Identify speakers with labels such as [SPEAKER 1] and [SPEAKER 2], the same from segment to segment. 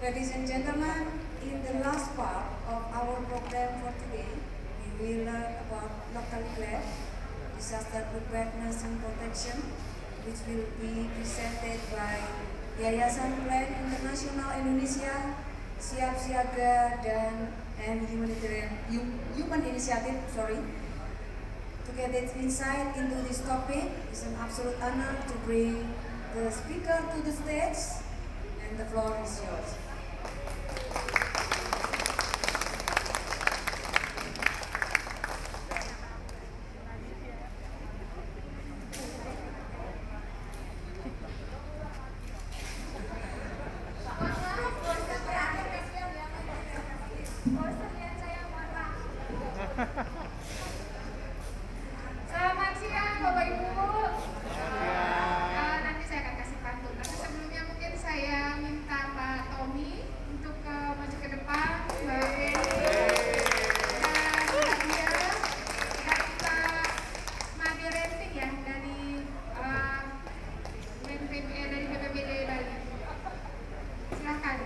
[SPEAKER 1] Ladies and gentlemen, in the last part of our program for today, we will learn about local pledge, disaster preparedness and protection, which will be presented by Yayasan Plan Internasional Indonesia, Siap Siaga and Human Initiative. To get its insight into this topic, it's an absolute honor to bring the speaker to the stage, and the floor is yours.
[SPEAKER 2] Selamat siang Bapak Ibu. Nanti saya akan kasih pantun. Tapi sebelumnya mungkin saya minta Pak Tommy untuk maju ke depan, Mbak Eni dan Mbak Dia dan Pak Made Renting ya dari dari BPBD Bali. Silakan.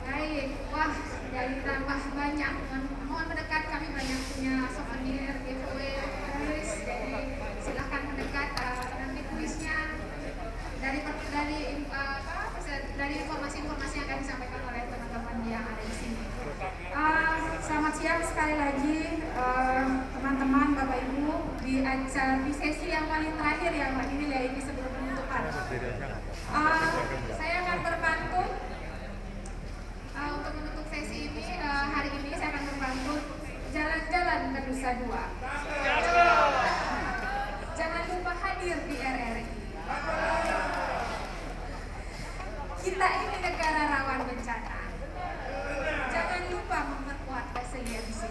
[SPEAKER 2] Baik, wah jadi tambah banyak. Mohon mendekat, kami banyak punya souvenir, giveaway, kuis. Jadi silahkan mendekat. Nanti kuisnya dari informasi-informasi yang akan disampaikan oleh teman-teman yang ada di sini. Selamat siang sekali lagi teman-teman, Bapak Ibu di sesi yang paling terakhir ya Mbak ini ya, ini sebelum penutupan. Saya akan berpantun. Untuk menutup sesi ini, hari ini saya akan berpantun jalan-jalan ke Nusa Dua. Jangan lupa hadir di RRI. Kita ini negara rawan bencana. Jangan lupa memperkuat resiliensi.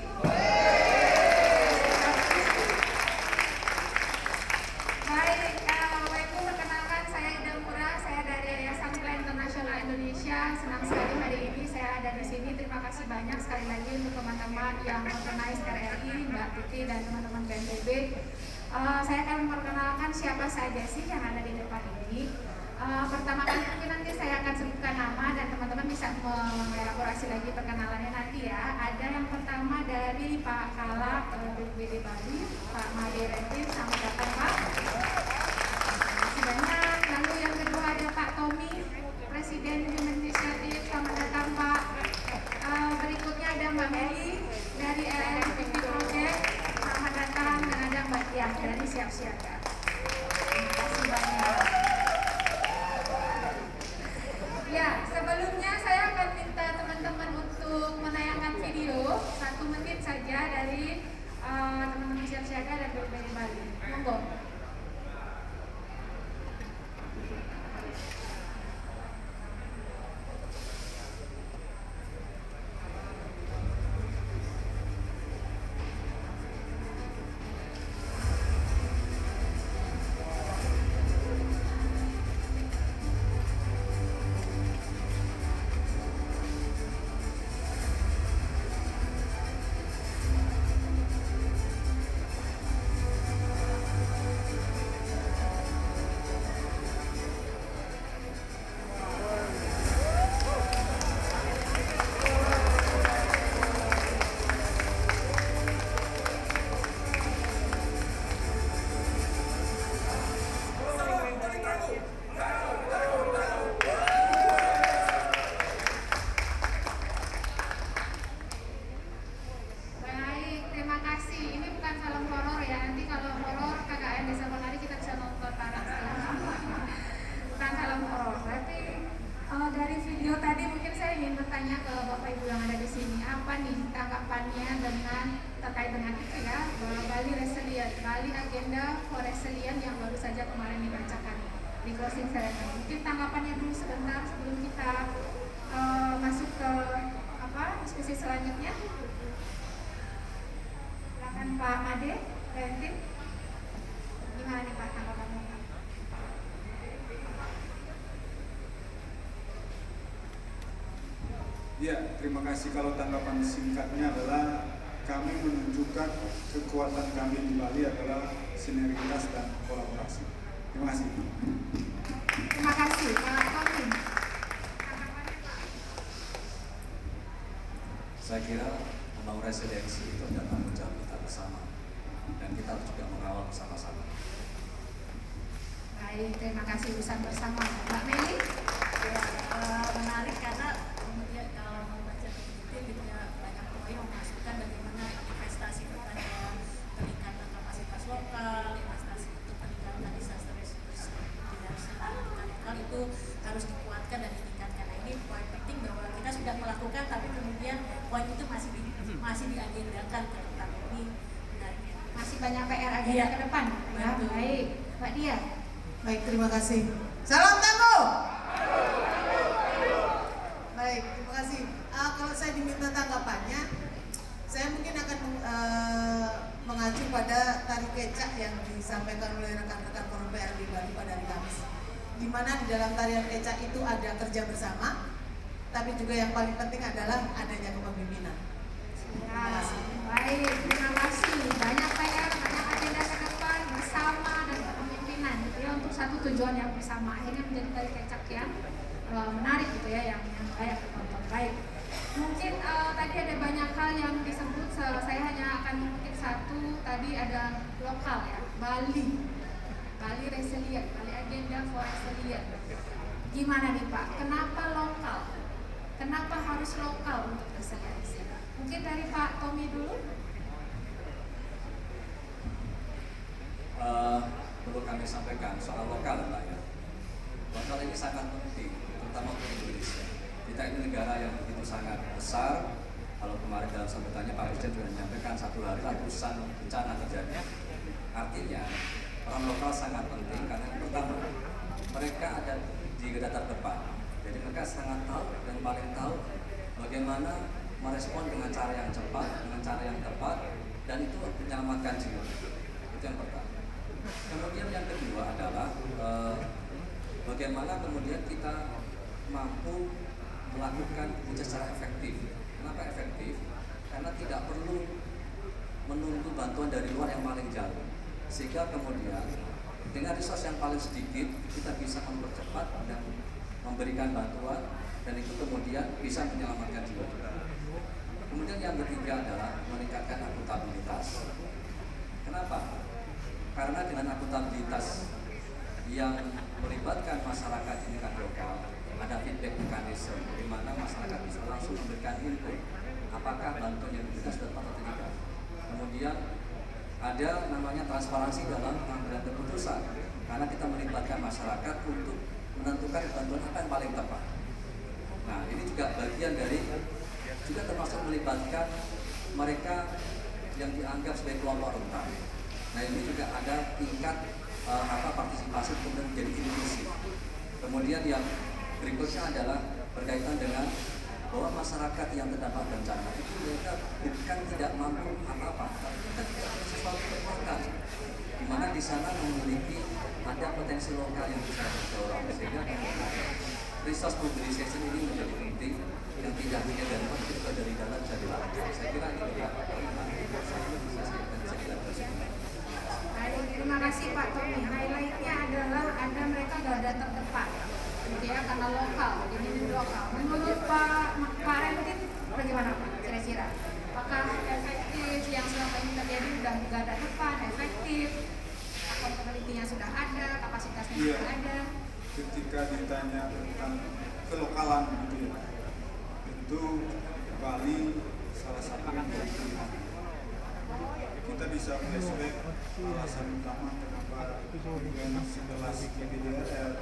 [SPEAKER 2] Baik, Bapak Ibu, perkenalkan saya Ida Murah, saya dari Yayasan Plan Internasional Indonesia. Senang sekali hari ini saya ada di sini. Terima kasih banyak sekali lagi untuk teman-teman yang organize RRI, Mbak Titi dan teman-teman BNPB. Saya akan memperkenalkan siapa saja sih yang ada di depan ini. Pertama kali mungkin nanti saya akan sebutkan nama dan teman-teman bisa mengelaborasi lagi perkenalannya nanti ya. Ada yang pertama dari Pak Kala BPBD Bali, Pak Made Renting, selamat datang Pak. Terima kasih banyak. Lalu yang kedua ada Pak Tommy, Presiden Human Initiative, selamat datang Pak. Berikutnya ada Mbak Meli dari LLPP Project, selamat datang. Dan ada Mbak Tiah dari Siap Siaga. Terima kasih banyak. Ya, sebelumnya saya akan minta teman-teman untuk menayangkan video 1 menit saja dari teman-teman Siap Siaga dan BPBD Bali. Monggo. Baik, terima kasih. Ini bukan film horor ya. Nanti kalau horor KKN Desa Bonari kita bisa nonton bareng. Bukan film horor. Tapi dari video tadi mungkin saya ingin bertanya ke Bapak Ibu yang ada di sini, apa nih tanggapannya terkait dengan itu ya, Bali Resilient, Bali Agenda for Resilient yang baru saja kemarin dibacakan di closing ceremony. Mungkin tanggapannya dulu sebentar sebelum kita masuk ke diskusi selanjutnya. Silakan Pak Made Renting. Gimana nih Pak tanggapannya?
[SPEAKER 3] Ya, terima kasih. Kalau tanggapan singkatnya adalah kami menunjukkan kekuatan kami di Bali adalah sinergitas dan kolaborasi. Terima kasih.
[SPEAKER 2] Terima kasih, Pak Tommy.
[SPEAKER 4] Saya kira membangun resiliensi itu adalah tanggung jawab kita bersama dan kita harus juga mengawal bersama-sama.
[SPEAKER 2] Baik, terima kasih urusan bersama. Mbak Meli?
[SPEAKER 5] Ya, menarik karena kemudian kalau membaca begitu gitu ya, banyak poin memasukkan bagaimana investasi kepada peningkatan kapasitas lokal, investasi untuk peningkatan disaster resilience lokal itu harus dikuatkan dan ditingkatkan. Nah, ini poin penting bahwa kita sudah melakukan tapi kemudian poin itu masih diagendakan ke depan. Ini benarnya
[SPEAKER 2] Masih banyak PR agenda
[SPEAKER 5] Iya.
[SPEAKER 2] ke depan. Ya,
[SPEAKER 5] Betul.
[SPEAKER 2] baik. Mbak Dia?
[SPEAKER 6] Baik, terima kasih. Salam tangguh. Baik, terima kasih. Kalau saya diminta tanggapannya, saya mungkin akan mengacu pada tari kecak yang disampaikan oleh rekan-rekan Forum PR di Bali pada hari Kamis. Di mana di dalam tarian kecak itu ada kerja bersama, tapi juga yang paling penting adalah adanya kepemimpinan.
[SPEAKER 2] Ya, baik. Terima kasih. Banyak PR, banyak agenda ke depan bersama dan kepemimpinan gitu ya, untuk satu tujuan yang bersama. Akhirnya menjadi tari kecak yang menarik gitu ya, yang layak ditonton. Baik. Mungkin tadi ada banyak hal yang disebut, saya hanya akan mengutip satu. Tadi ada lokal ya, Bali resilient, Bali agenda for resilient. Gimana nih Pak? Kenapa lokal? Kenapa harus lokal untuk resiliensi? Mungkin dari Pak Tommy dulu.
[SPEAKER 4] Perlu kami sampaikan soal lokal, Pak ya. Lokal ini sangat penting, terutama untuk Indonesia. Kita ini negara yang begitu sangat besar. Kalau kemarin dalam sambutannya Pak Presiden sudah menyampaikan satu hari ratusan bencana terjadi. Artinya orang lokal sangat penting karena yang pertama mereka ada di garda terdepan. Jadi mereka sangat tahu dan paling tahu bagaimana merespon dengan cara yang cepat, dengan cara yang tepat, dan itu menyelamatkan jiwa. Itu yang pertama. Kemudian yang kedua adalah bagaimana kemudian kita mampu melakukan itu secara efektif. Kenapa efektif? Karena tidak perlu menunggu bantuan dari luar yang paling jauh, sehingga kemudian dengan resource yang paling sedikit kita bisa mempercepat dan memberikan bantuan, dan itu kemudian bisa menyelamatkan jiwa kita. Kemudian yang ketiga adalah meningkatkan akuntabilitas. Kenapa? Karena dengan akuntabilitas yang melibatkan masyarakat di tingkat lokal, ada feedback mekanisme di mana masyarakat bisa langsung memberikan input apakah bantuan yang diberikan sudah tepat atau tidak. Kemudian ada namanya transparansi dalam pengambilan keputusan karena kita melibatkan masyarakat untuk menentukan bantuan apa yang paling tepat. Nah, ini juga bagian dari juga termasuk melibatkan mereka yang dianggap sebagai kelompok rentan. Nah, ini juga ada tingkat partisipasi kemudian menjadi inklusif. Kemudian yang berikutnya adalah berkaitan dengan bahwa masyarakat yang terdampak bencana itu mereka bukan tidak mampu apa-apa, tapi kita tidak punya sesuatu kekuatan, di mana di sana memiliki ada potensi lokal yang bisa didorong, sehingga resource mobilization ini menjadi penting yang tidak hanya dari luar, tapi juga dari dalam bisa dilakukan. Saya kira ini juga bisa kita bersama.
[SPEAKER 2] Baik, terima kasih Pak Tommy. Highlightnya adalah ada mereka garda terdepan, gitu ya, karena lokal, jadi ini lokal. Menurut Pak Rentin, bagaimana Pak? Kira-kira, apakah efektif yang selama ini terjadi sudah di garda depan, efektif, accountability-nya sudah ada, kapasitasnya sudah ada?
[SPEAKER 3] Ketika ditanya tentang kelokalan gitu ya, tentu Bali salah satu yang penting. Kita bisa flashback alasan utama kenapa event sekelas KBDRR,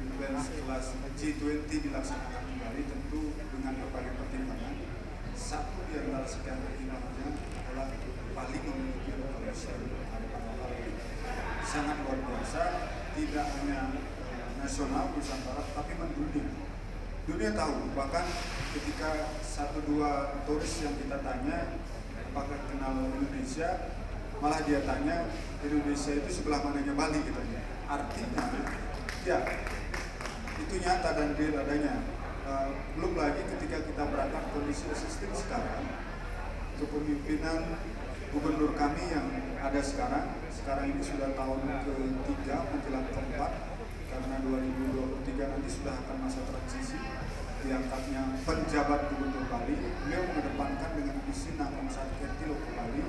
[SPEAKER 3] event sekelas G20 dilaksanakan di Bali, tentu dengan berbagai pertimbangan. Satu di antara sekian pertimbangannya adalah Bali memiliki lokalisasi lokal yang sangat luar biasa, tidak hanya nasional Nusantara tapi mendunia. Dunia tahu, bahkan ketika 1-2 turis yang kita tanya apakah kenal Indonesia, malah dia tanya Indonesia itu sebelah mananya Bali gitu. Artinya ya itu nyata dan real adanya. Belum lagi ketika kita berangkat kondisi existing sekarang, kepemimpinan gubernur kami yang ada sekarang ini sudah tahun ke-3 menjelang ke-4, karena 2023 nanti sudah akan masa transisi diangkatnya penjabat gubernur Bali. Beliau mengedepankan dengan visi Nangon Satker Loko Bali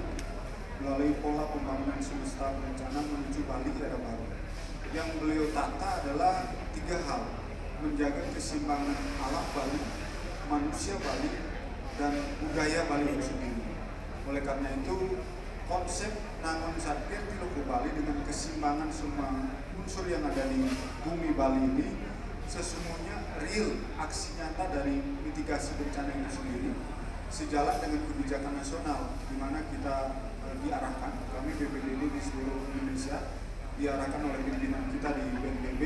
[SPEAKER 3] melalui pola pembangunan semesta berencana menuju Bali era baru. Yang beliau tata adalah 3 hal: menjaga keseimbangan alam Bali, manusia Bali, dan budaya Bali itu sendiri. Oleh karena itu, konsep Nangon Satker Loko Bali dengan keseimbangan semua unsur yang ada di bumi Bali ini sesungguhnya real aksi nyata dari mitigasi bencana itu sendiri, sejalan dengan kebijakan nasional di mana kita diarahkan, kami BPBD di seluruh Indonesia diarahkan oleh pimpinan kita di BNPB,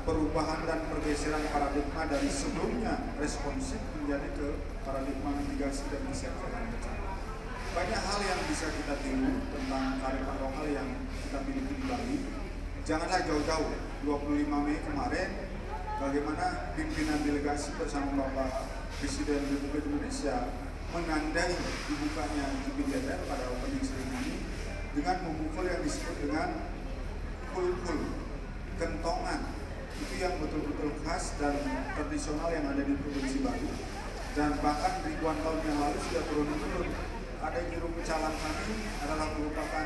[SPEAKER 3] perubahan dan pergeseran paradigma dari sebelumnya responsif menjadi ke paradigma mitigasi dan kesiapsiagaan bencana. Banyak hal yang bisa kita tiru tentang kearifan lokal yang kita miliki di Bali. Janganlah jauh-jauh, 25 Mei kemarin bagaimana pimpinan delegasi bersama Bapak Presiden Republik Indonesia menandai dibukanya GBDR pada opening ceremony dengan memukul yang disebut dengan kul-kul, kentongan. Itu yang betul-betul khas dan tradisional yang ada di Provinsi Bali, dan bahkan ribuan tahun yang lalu sudah turun-temurun. Ada juru pecalang kami adalah merupakan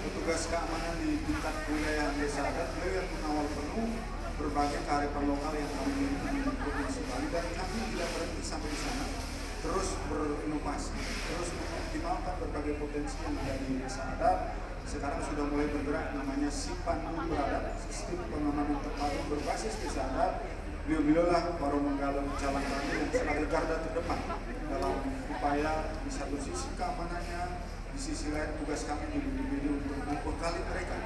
[SPEAKER 3] petugas keamanan di tingkat wilayah desa adat. Beliau yang mengawal penuh berbagai kearifan lokal yang kami miliki di Provinsi Bali, dan kami tidak berhenti sampai di sana, terus berinovasi, terus mengoptimalkan berbagai potensi yang ada di desa adat. Sekarang sudah mulai bergerak namanya Sipandu Beradat, sistem pengamanan terpadu berbasis desa adat. Beliau-beliaulah para menggalang pecalang kami yang sebagai garda terdepan dalam upaya di satu sisi keamanannya, di sisi lain tugas kami di BPBD untuk membekali mereka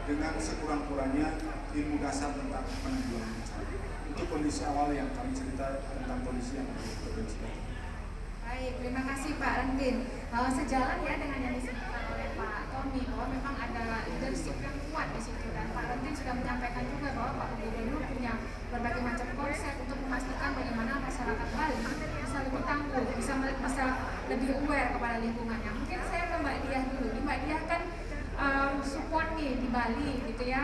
[SPEAKER 3] dengan sekurang-kurangnya ilmu dasar tentang penanggulangan bencana. Itu kondisi awal yang kami cerita tentang kondisi yang ada di Provinsi Bali.
[SPEAKER 2] Baik, terima kasih Pak Rentin. Sejalan ya dengan yang disebutkan oleh Pak Tommy bahwa memang ada leadership yang kuat di situ, dan Pak Rentin sudah menyampaikan juga bahwa Pak Gubernur punya berbagai macam konsep untuk memastikan bagaimana masyarakat Bali bisa lebih tangguh, bisa lebih aware kepada lingkungannya. Mungkin saya ke Mbak Diah dulu. Mbak Diah kan support nih di Bali gitu ya,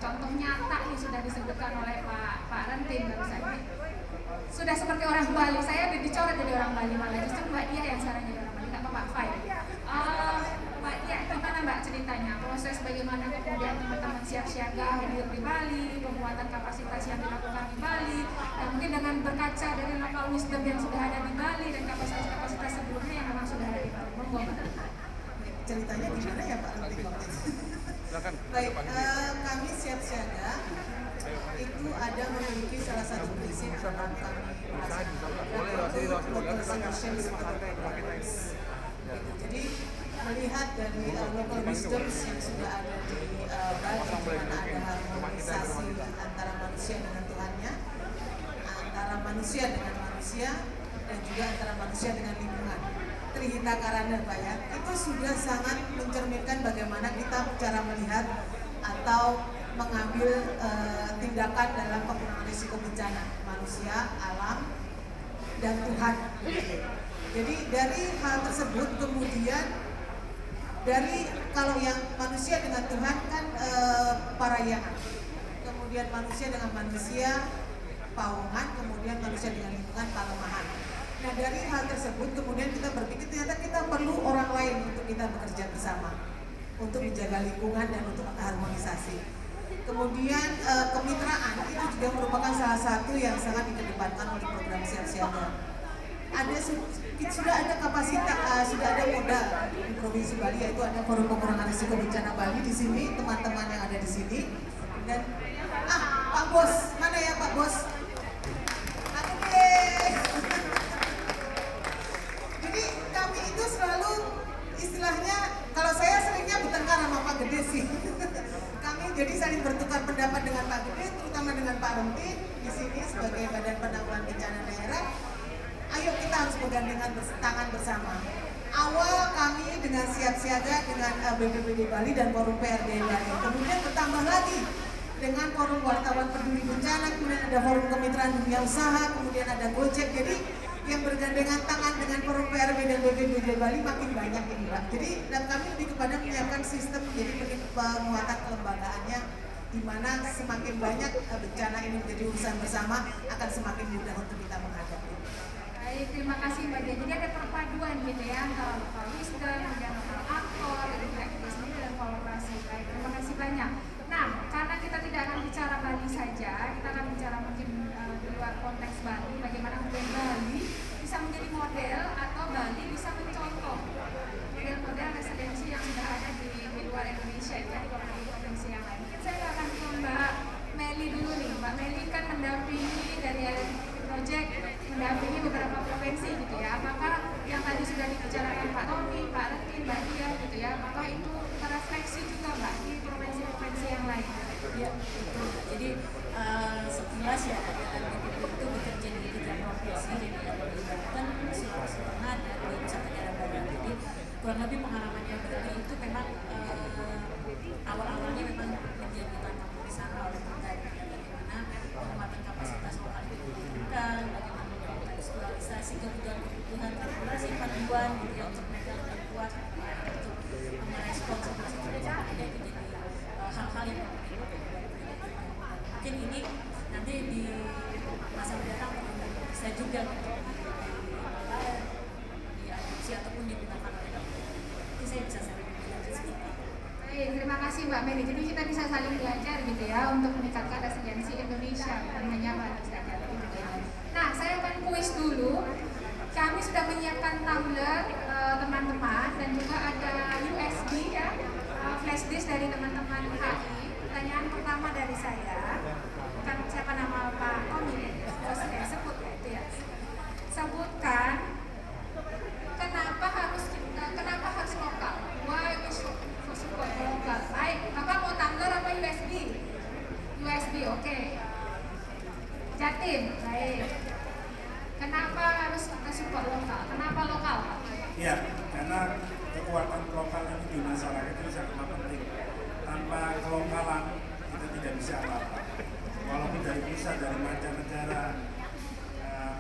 [SPEAKER 2] contoh nyata nih sudah disebutkan oleh Pak Rentin barusan ini. Sudah seperti orang Bali, saya dicoret jadi orang Bali, malah justru Mbak Diah yang sekarang jadi orang Bali, nggak apa-apa, fine. Mbak Diah, gimana Mbak ceritanya, proses bagaimana kemudian teman-teman siap siaga hadir di Bali, pembuatan kapasitas yang dilakukan di Bali, dan mungkin dengan berkaca dari local wisdom yang sudah ada di Bali dan kapasitas-kapasitas sebelumnya yang memang sudah ada di Bali. Monggo Mbak.
[SPEAKER 6] Ceritanya gimana ya Pak Rentin? Baik, kami siap siaga itu ada memiliki salah satu prinsip dalam kami local solutions for problems. Jadi melihat dari local wisdoms yang sudah ada di Bali, di mana ada harmonisasi antara manusia dengan Tuhannya, antara manusia dengan manusia, dan juga antara manusia dengan lingkungan. Trihita Karana Pak ya, itu sudah sangat mencerminkan bagaimana kita cara melihat atau mengambil tindakan dalam pengurangan risiko bencana manusia, alam, dan Tuhan. Jadi dari hal tersebut kemudian dari kalau yang manusia dengan Tuhan kan parayaan, kemudian manusia dengan manusia paungan, kemudian manusia dengan lingkungan palemahan. Nah dari hal tersebut kemudian kita berpikir ternyata kita perlu orang lain untuk kita bekerja bersama untuk menjaga lingkungan dan untuk harmonisasi. Kemudian kemitraan itu juga merupakan salah satu yang sangat dikedepankan oleh program Siap Siaga. Sudah ada kapasitas, sudah ada modal di Provinsi Bali, yaitu ada Forum Pengurangan Risiko Bencana Bali di sini, teman-teman yang ada di sini. Dan Pak Bos, mana ya Pak Bos? Jadi kami itu selalu istilahnya, kalau saya seringnya bertengkar sama Pak Gede sih. Kami jadi saling bertukar pendapat dengan Pak Gede, terutama dengan Pak Rentin di sini sebagai Badan Penanggulangan Bencana Daerah. Ayo kita harus bergandengan tangan bersama. Awal kami dengan siap siaga dengan BPBD Bali dan Forum PRD Bali. Kemudian bertambah lagi dengan Forum Wartawan Peduli Bencana, kemudian ada Forum Kemitraan Dunia Usaha, kemudian ada Gojek. Jadi yang bergandengan tangan dengan Forum PRB dan BPBD Bali makin banyak ini Mbak. Jadi dan kami lebih kepada menyiapkan sistem jadi penguatan kelembagaannya, di mana semakin banyak bencana ini menjadi urusan bersama, akan semakin mudah untuk kita menghadapi.
[SPEAKER 2] Baik, terima kasih Mbak Dia. Jadi ada perpaduan gitu ya antara lokal wisdom, kemudian lokal aktor, dari aktivis sendiri dan kolaborasi. Baik, terima kasih banyak. Nah, karena kita tidak akan bicara Bali saja, kita akan bicara mungkin di luar konteks Bali, bagaimana kemudian Bali bisa menjadi model atau Bali bisa mencontoh model-model residensi yang sudah ada di luar Indonesia, itu di provinsi yang lain. Mungkin saya akan ke Mbak Meli dulu nih. Mbak Meli kan mendampingi dari Project, mendampingi beberapa provinsi gitu ya. Apakah yang tadi sudah dibicarakan Pak Tommy, Pak Rekin, Mbak Dia gitu ya, apakah itu terefleksi juga Mbak di provinsi-provinsi yang lain?
[SPEAKER 5] Ya, betul. Jadi sekilas ya BPBD itu bekerja di 3 provinsi, jadi ada di Banten, Sulawesi Tengah, dan di Nusa Tenggara Barat. Jadi kurang lebih pengalamannya Bali itu memang awal-awalnya memang menjadi tantangan besar oleh kita, bagaimana penguatan kapasitas lokal itu dilakukan, bagaimana mengindustrialisasi kebutuhan regulasi panduan gitu ya, untuk mereka lebih kuat untuk merespons situasi yang ada, jadi hal-hal yang mungkin ini nanti di masa mendatang bisa juga diadopsi ataupun digunakan oleh itu saya bisa saling belajar.
[SPEAKER 2] Baik, terima kasih Mbak Meli. Jadi kita bisa saling belajar gitu ya untuk meningkatkan resiliensi Indonesia, bukan hanya Bali saja gitu ya. Nah, saya akan kuis dulu. Kami sudah menyiapkan tumbler teman-teman dan juga ada USB ya, flash disk dari teman-teman HI. Pertanyaan pertama dari saya, bukan siapa nama Pak Tommy, sebut ya itu ya. Sebutkan kenapa harus lokal? Why we should support lokal? Baik, Bapak mau tumbler apa USB? USB, oke. Jatim, baik. Kenapa harus kita support lokal? Kenapa lokal?
[SPEAKER 7] Ya, karena kekuatan lokal ini di masyarakat itu sangat penting. Tanpa kelokalan kita tidak bisa apa-apa. Walaupun dari pusat, dari mancanegara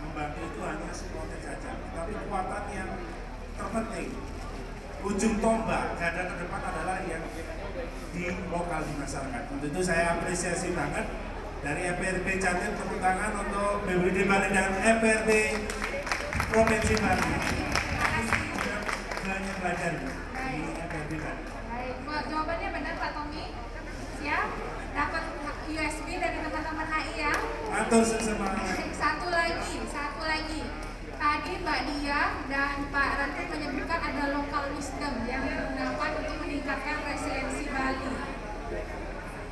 [SPEAKER 7] membantu itu hanya supporter saja. Tapi kekuatan yang terpenting, ujung tombak garda terdepan adalah yang di lokal di masyarakat. Untuk itu saya apresiasi banget dari EPRB Jatim, tepuk tangan untuk BPBD Bali dan EPRB Provinsi Bali. Banyak belajar di EPRB Bali.
[SPEAKER 2] Baik, jawabannya benar Pak Tommy. Siap? Dapat USB dari teman-teman HI ya?
[SPEAKER 7] Atur sesemangat.
[SPEAKER 2] Satu lagi. Tadi Mbak Dia dan Pak Ranti menyebutkan ada local wisdom yang digunakan untuk meningkatkan resiliensi Bali.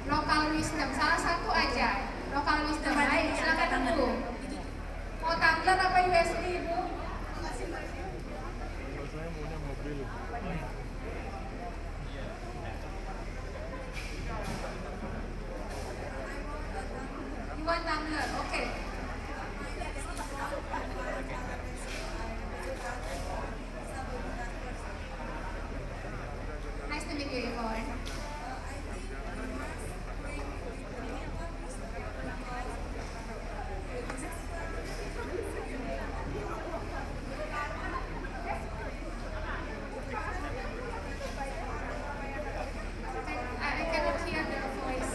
[SPEAKER 2] Local wisdom, salah satu aja. Local wisdom, baik, silakan dulu. Mau tumbler apa USB Ibu? You want tumbler, okay. Nice to meet you, Yvonne. I cannot hear their voice.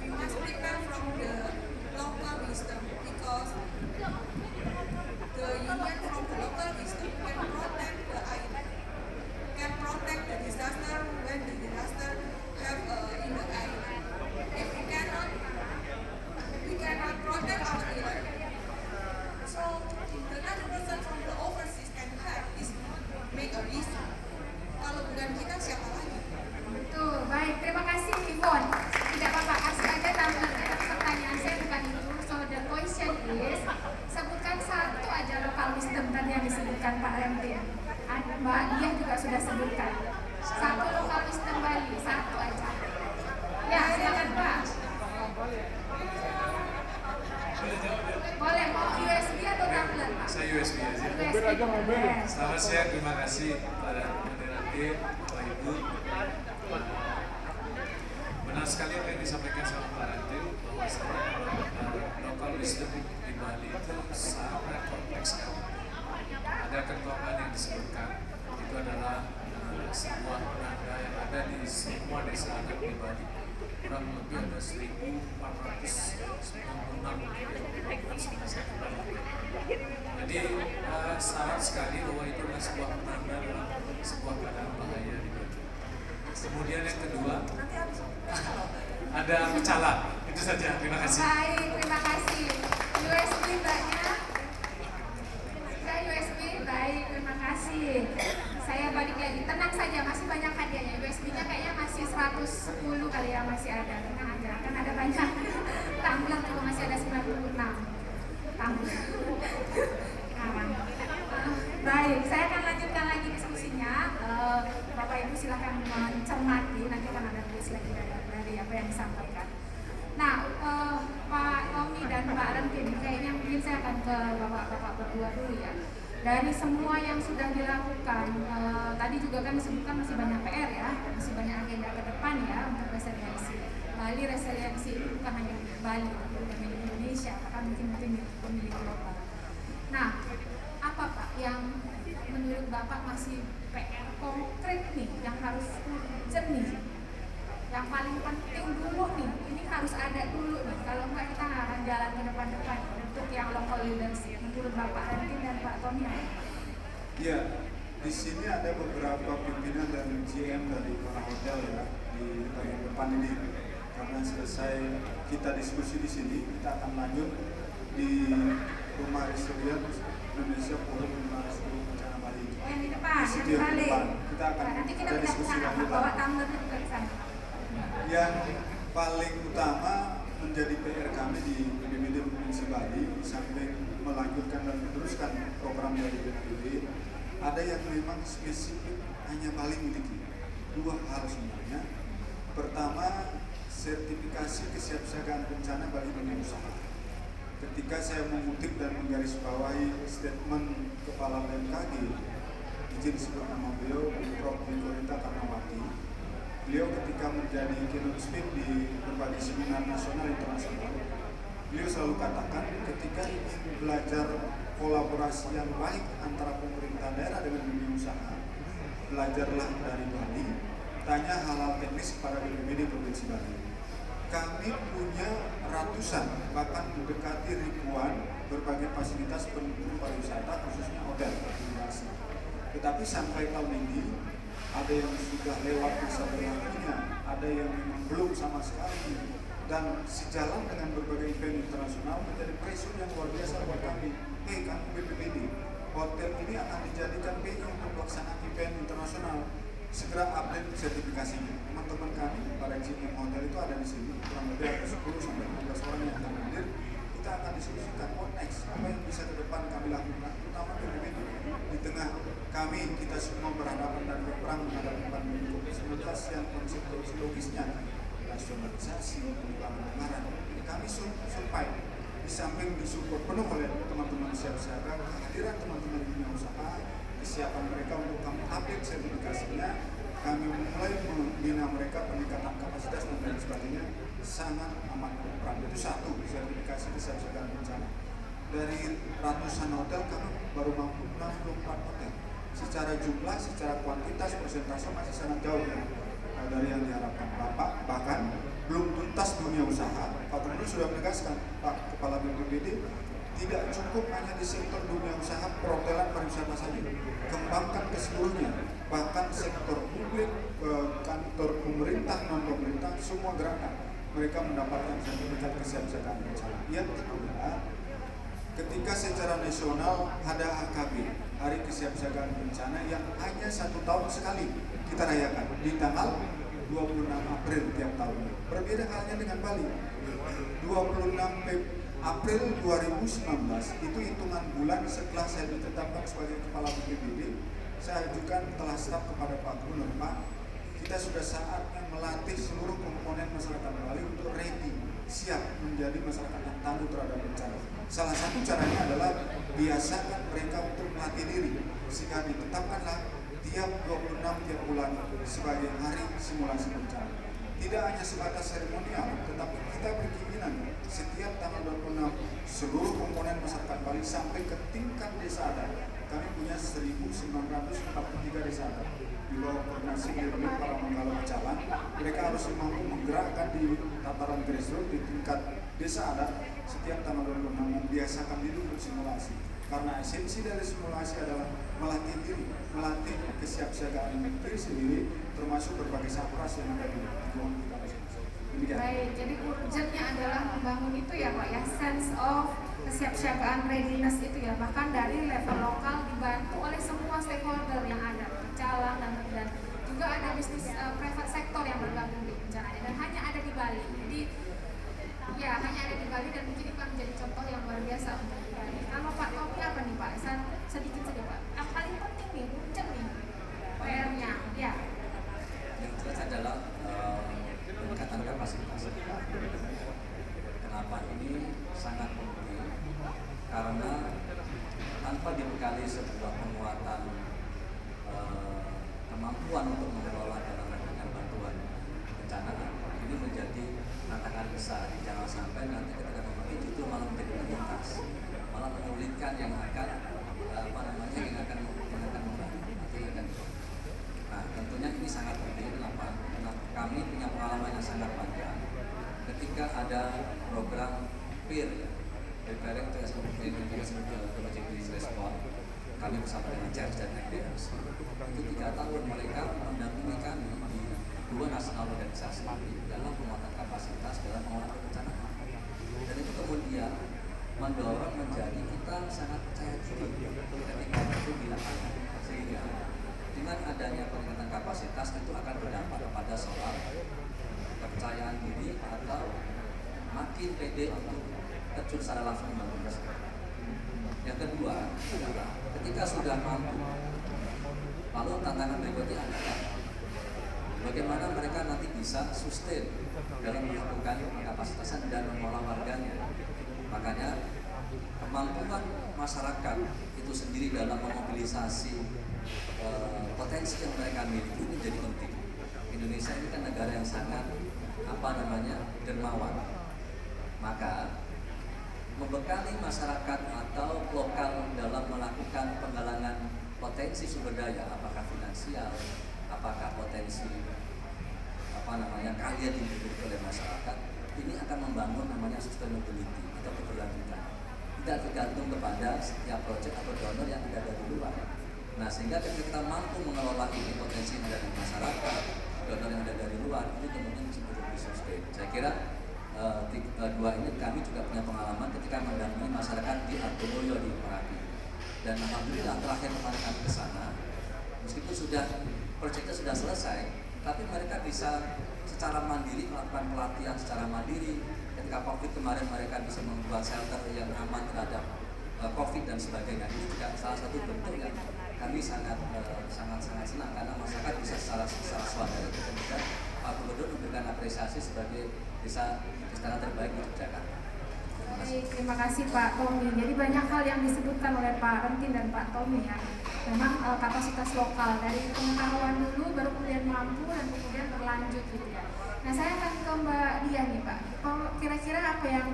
[SPEAKER 8] We must prepare from the local wisdom because the union from the local wisdom can protect the island, can protect the disaster when the disaster have in the island. If we cannot protect our island, so the other person from the overseas can help is make a risk. Kalau bukan kita siapa lagi?
[SPEAKER 2] Betul, baik. Terima kasih Yvonne. Tidak apa-apa, kasih aja tumblernya. Tapi pertanyaan saya bukan itu. So the question is, sebutkan satu aja local wisdom tadi yang disebutkan Pak Rentin. Mbak Dia juga sudah sebutkan. Satu local wisdom Bali, satu aja. Ya, silakan Pak. Boleh, mau USB atau tumbler, Pak?
[SPEAKER 9] Saya USB aja.
[SPEAKER 2] USB.
[SPEAKER 9] Selamat siang, terima kasih pada moderator, Bapak Ibu. Benar sekali apa yang disampaikan sama Pak Rantil, bahwa local wisdom di Bali itu sangat kompleks sekali. Ada ketuaan yang disebutkan, itu adalah sebuah penanda yang ada di semua desa adat di Bali. Kurang lebih ada 1.496 yang sudah saya kembali. Jadi syarat sekali bahwa itu adalah sebuah penanda dalam sebuah keadaan bahaya di Bali. Kemudian yang kedua, ada pecala. Itu saja, terima kasih.
[SPEAKER 2] Baik, terima kasih. USB banyak. Saya USB, baik, terima kasih. Saya balik lagi, tenang saja, masih banyak hadiahnya. USB-nya kayaknya masih 110 kali ya, masih ada. Tenang aja, kan ada banyak. Tumbler juga masih ada 96. Tumbler. Sekarang. Baik, saya akan lanjutkan lagi diskusinya. Bapak Ibu silakan mencermati, nanti akan ada tulis lagi dari apa yang disampaikan. Nah, Pak Tommy dan Pak Rentin, kayaknya mungkin saya akan ke Bapak-Bapak berdua dulu ya. Dari semua yang sudah dilakukan, tadi juga kan disebutkan masih banyak PR ya, masih banyak agenda ke depan ya untuk resiliensi. Bali resiliensi itu bukan hanya milik Bali, bukan milik Indonesia, bahkan mungkin milik global. Nah, apa Pak yang menurut Bapak masih PR konkret nih yang harus urgent nih, yang paling penting dulu nih, ini harus ada dulu nih, kalau enggak kita nggak akan jalan ke depan-depan untuk yang local leadership. Menurut Bapak Rentin dan Pak Tommy.
[SPEAKER 3] Ya, di sini ada beberapa pimpinan dan GM dari para hotel ya di bagian depan ini. Karena selesai kita diskusi di sini, kita akan lanjut di Rumah Resilience Indonesia Forum 5 Bencana Bali.
[SPEAKER 2] Yang di depan,
[SPEAKER 3] Di
[SPEAKER 2] yang di balik.
[SPEAKER 3] depan. Kita akan
[SPEAKER 2] Nanti kita
[SPEAKER 3] ada
[SPEAKER 2] pindah ke
[SPEAKER 3] diskusi
[SPEAKER 2] sana,
[SPEAKER 3] lanjutan.
[SPEAKER 2] bawa tumblernya juga ke sana.
[SPEAKER 3] Yang paling utama menjadi PR kami di BPBD Provinsi Bali, di samping melanjutkan dan meneruskan program dari BPBD, ada yang memang spesifik hanya Bali miliki. Dua hal sebenarnya. Pertama, sertifikasi kesiapsiagaan bencana Bali Dunia Usaha. Ketika saya mengutip dan menggarisbawahi statement Kepala BMKG, izin sebut nama beliau, Prof. Nikolita Karnawati. Beliau ketika menjadi keynote speaker di berbagai seminar nasional internasional, beliau selalu katakan ketika ingin belajar kolaborasi yang baik antara pemerintah daerah dengan dunia usaha, belajarlah dari Bali, tanya hal-hal teknis kepada BPBD Provinsi Bali. Kami punya ratusan, bahkan mendekati ribuan berbagai fasilitas pendukung pariwisata, khususnya hotel. Tetapi sampai tahun ini, ada yang sudah lewat masa berlakunya, ada yang memang belum sama sekali. Dan sejalan dengan berbagai event internasional menjadi pressure yang luar biasa buat kami. Kami BPBD, hotel ini akan dijadikan venue untuk pelaksanaan event internasional. Segera update sertifikasinya. Teman-teman kami, para GM hotel itu ada di sini, kurang lebih ada 10 sampai 15 orang yang akan hadir. Kita akan diskusikan what next, apa yang bisa ke depan kami lakukan, terutama BPBD. Di tengah kami, kita semua berhadapan dan berperang menghadapi pandemi COVID-19 yang konsep logisnya, nasionalisasi, pengulangan anggaran. Kami survive, di samping disupport penuh oleh teman-teman siap-siaga, kehadiran teman-teman dunia usaha, kesiapan mereka untuk kami update sertifikasinya, kami mulai membina mereka peningkatan kapasitas dan lain sebagainya, sangat amat berperan. Itu satu, sertifikasi kesiapsiagaan bencana. Dari ratusan hotel kami baru mampu 64 hotel. Secara jumlah, secara kuantitas, persentase masih sangat jauh ya, dari yang diharapkan. Bapak bahkan belum tuntas dunia usaha. Pak Gubernur sudah menegaskan, Pak Kepala BPBD, tidak cukup hanya di sektor dunia usaha perhotelan pariwisata saja, kembangkan ke seluruhnya, bahkan sektor publik, kantor pemerintah, non pemerintah, semua gerakan mereka mendapatkan sertifikat kesiapsiagaan bencana. Yang kedua, ketika secara nasional ada HKB, Hari Kesiapsiagaan Bencana, yang hanya 1 tahun sekali kita rayakan di tanggal 26 April tiap tahun. Berbeda halnya dengan Bali. 26 April 2019 itu hitungan bulan setelah saya ditetapkan sebagai Kepala BPBD. Saya ajukan telah staf kepada Pak Gubernur, Pak, kita sudah saatnya melatih seluruh komponen masyarakat Bali untuk ready, siap menjadi masyarakat yang tangguh terhadap bencana. Salah satu caranya adalah biasakan mereka untuk melatih diri, sehingga ditetapkanlah tiap 26 tiap bulan sebagai hari simulasi bencana. Tidak hanya sebatas seremonial, tetapi kita berkeinginan setiap tanggal 26 seluruh komponen masyarakat Bali sampai ke tingkat desa adat. Kami punya 1943 desa adat. Di bawah koordinasi dari para manggala pecalang, mereka harus mampu menggerakkan di tataran grassroots di tingkat desa adat setiap tanggal 26 membiasakan diri untuk simulasi. Karena esensi dari simulasi adalah melatih diri, melatih kesiapsiagaan diri sendiri, termasuk berbagai sapras yang ada di lingkungan kita. Demikian.
[SPEAKER 2] Baik, jadi urgentnya adalah membangun itu ya Pak ya, sense of kesiapsiagaan readiness itu ya, bahkan dari level lokal dibantu oleh semua stakeholder yang ada, pecalang dan juga ada bisnis private sektor yang bergabung di bencana dan hanya ada di Bali. Jadi ya hanya ada di Bali dan mungkin itu akan menjadi contoh yang luar biasa untuk di Bali. Kalau Pak Tommy apa nih Pak? Sedikit saja Pak. Yang paling penting nih, urgent nih PR-nya, ya.
[SPEAKER 4] Yang jelas adalah peningkatan kapasitas. Kenapa ini sangat penting? Karena tanpa dibekali sebuah penguatan kemampuan untuk mengelola dan menangani bantuan bencana, ini menjadi tantangan besar. Jangan sampai nanti ketika membantu itu malah menjadi penyintas, malah menyulitkan yang akan membantu. Nah, tentunya ini sangat penting. Kenapa? Karena kami punya pengalaman yang sangat panjang. Ketika ada program PIR, Preparing to Emergency Response, kami bersama dengan CERS dan FDS. Itu 3 tahun mereka mendampingi kami di 2 nasional organisasi dalam penguatan kapasitas dalam pengelolaan bencana. Dan itu kemudian mendorong menjadi kita sangat percaya diri ketika itu dilakukan, sehingga dengan adanya peningkatan kapasitas itu akan berdampak kepada soal kepercayaan diri atau makin pede untuk terjun secara langsung membangun masyarakat. Yang kedua adalah ketika sudah mampu, lalu tantangan berikutnya adalah bagaimana mereka nanti bisa sustain dalam melakukan kapasitasan dan mengolah warganya. Makanya kemampuan masyarakat itu sendiri dalam memobilisasi potensi yang mereka miliki ini jadi penting. Indonesia ini kan negara yang sangat dermawan. Maka membekali masyarakat atau lokal dalam melakukan penggalangan potensi sumber daya, apakah finansial, apakah potensi karya dimiliki oleh masyarakat, ini akan membangun sustainability atau keberlanjutan. Tidak tergantung kepada setiap proyek atau donor yang ada dari luar. Nah, sehingga ketika kita mampu mengelola ini potensi yang ada di masyarakat, donor yang ada dari luar, ini kemudian cenderung disustain. Saya kira dua ini kami juga punya pengalaman ketika mendampingi masyarakat di Argomulyo di Merapi. Dan alhamdulillah terakhir kemarin kami ke sana, meskipun proyeknya sudah selesai, tapi mereka bisa secara mandiri melakukan pelatihan secara mandiri. Ketika COVID kemarin mereka bisa membuat shelter yang aman terhadap COVID dan sebagainya. Ini juga salah satu bentuk yang kami sangat senang karena masyarakat bisa secara swadaya dan Pak Gubernur memberikan apresiasi sebagai desa terbaik di Jakarta.
[SPEAKER 2] Terima kasih Pak Tommy. Jadi banyak hal yang disebutkan oleh Pak Rentin dan Pak Tommy ya. Memang kapasitas lokal dari pengetahuan dulu baru kemudian mampu dan kemudian berlanjut gitu ya. Nah, saya akan ke Mbak Dia nih Pak. Kira-kira apa yang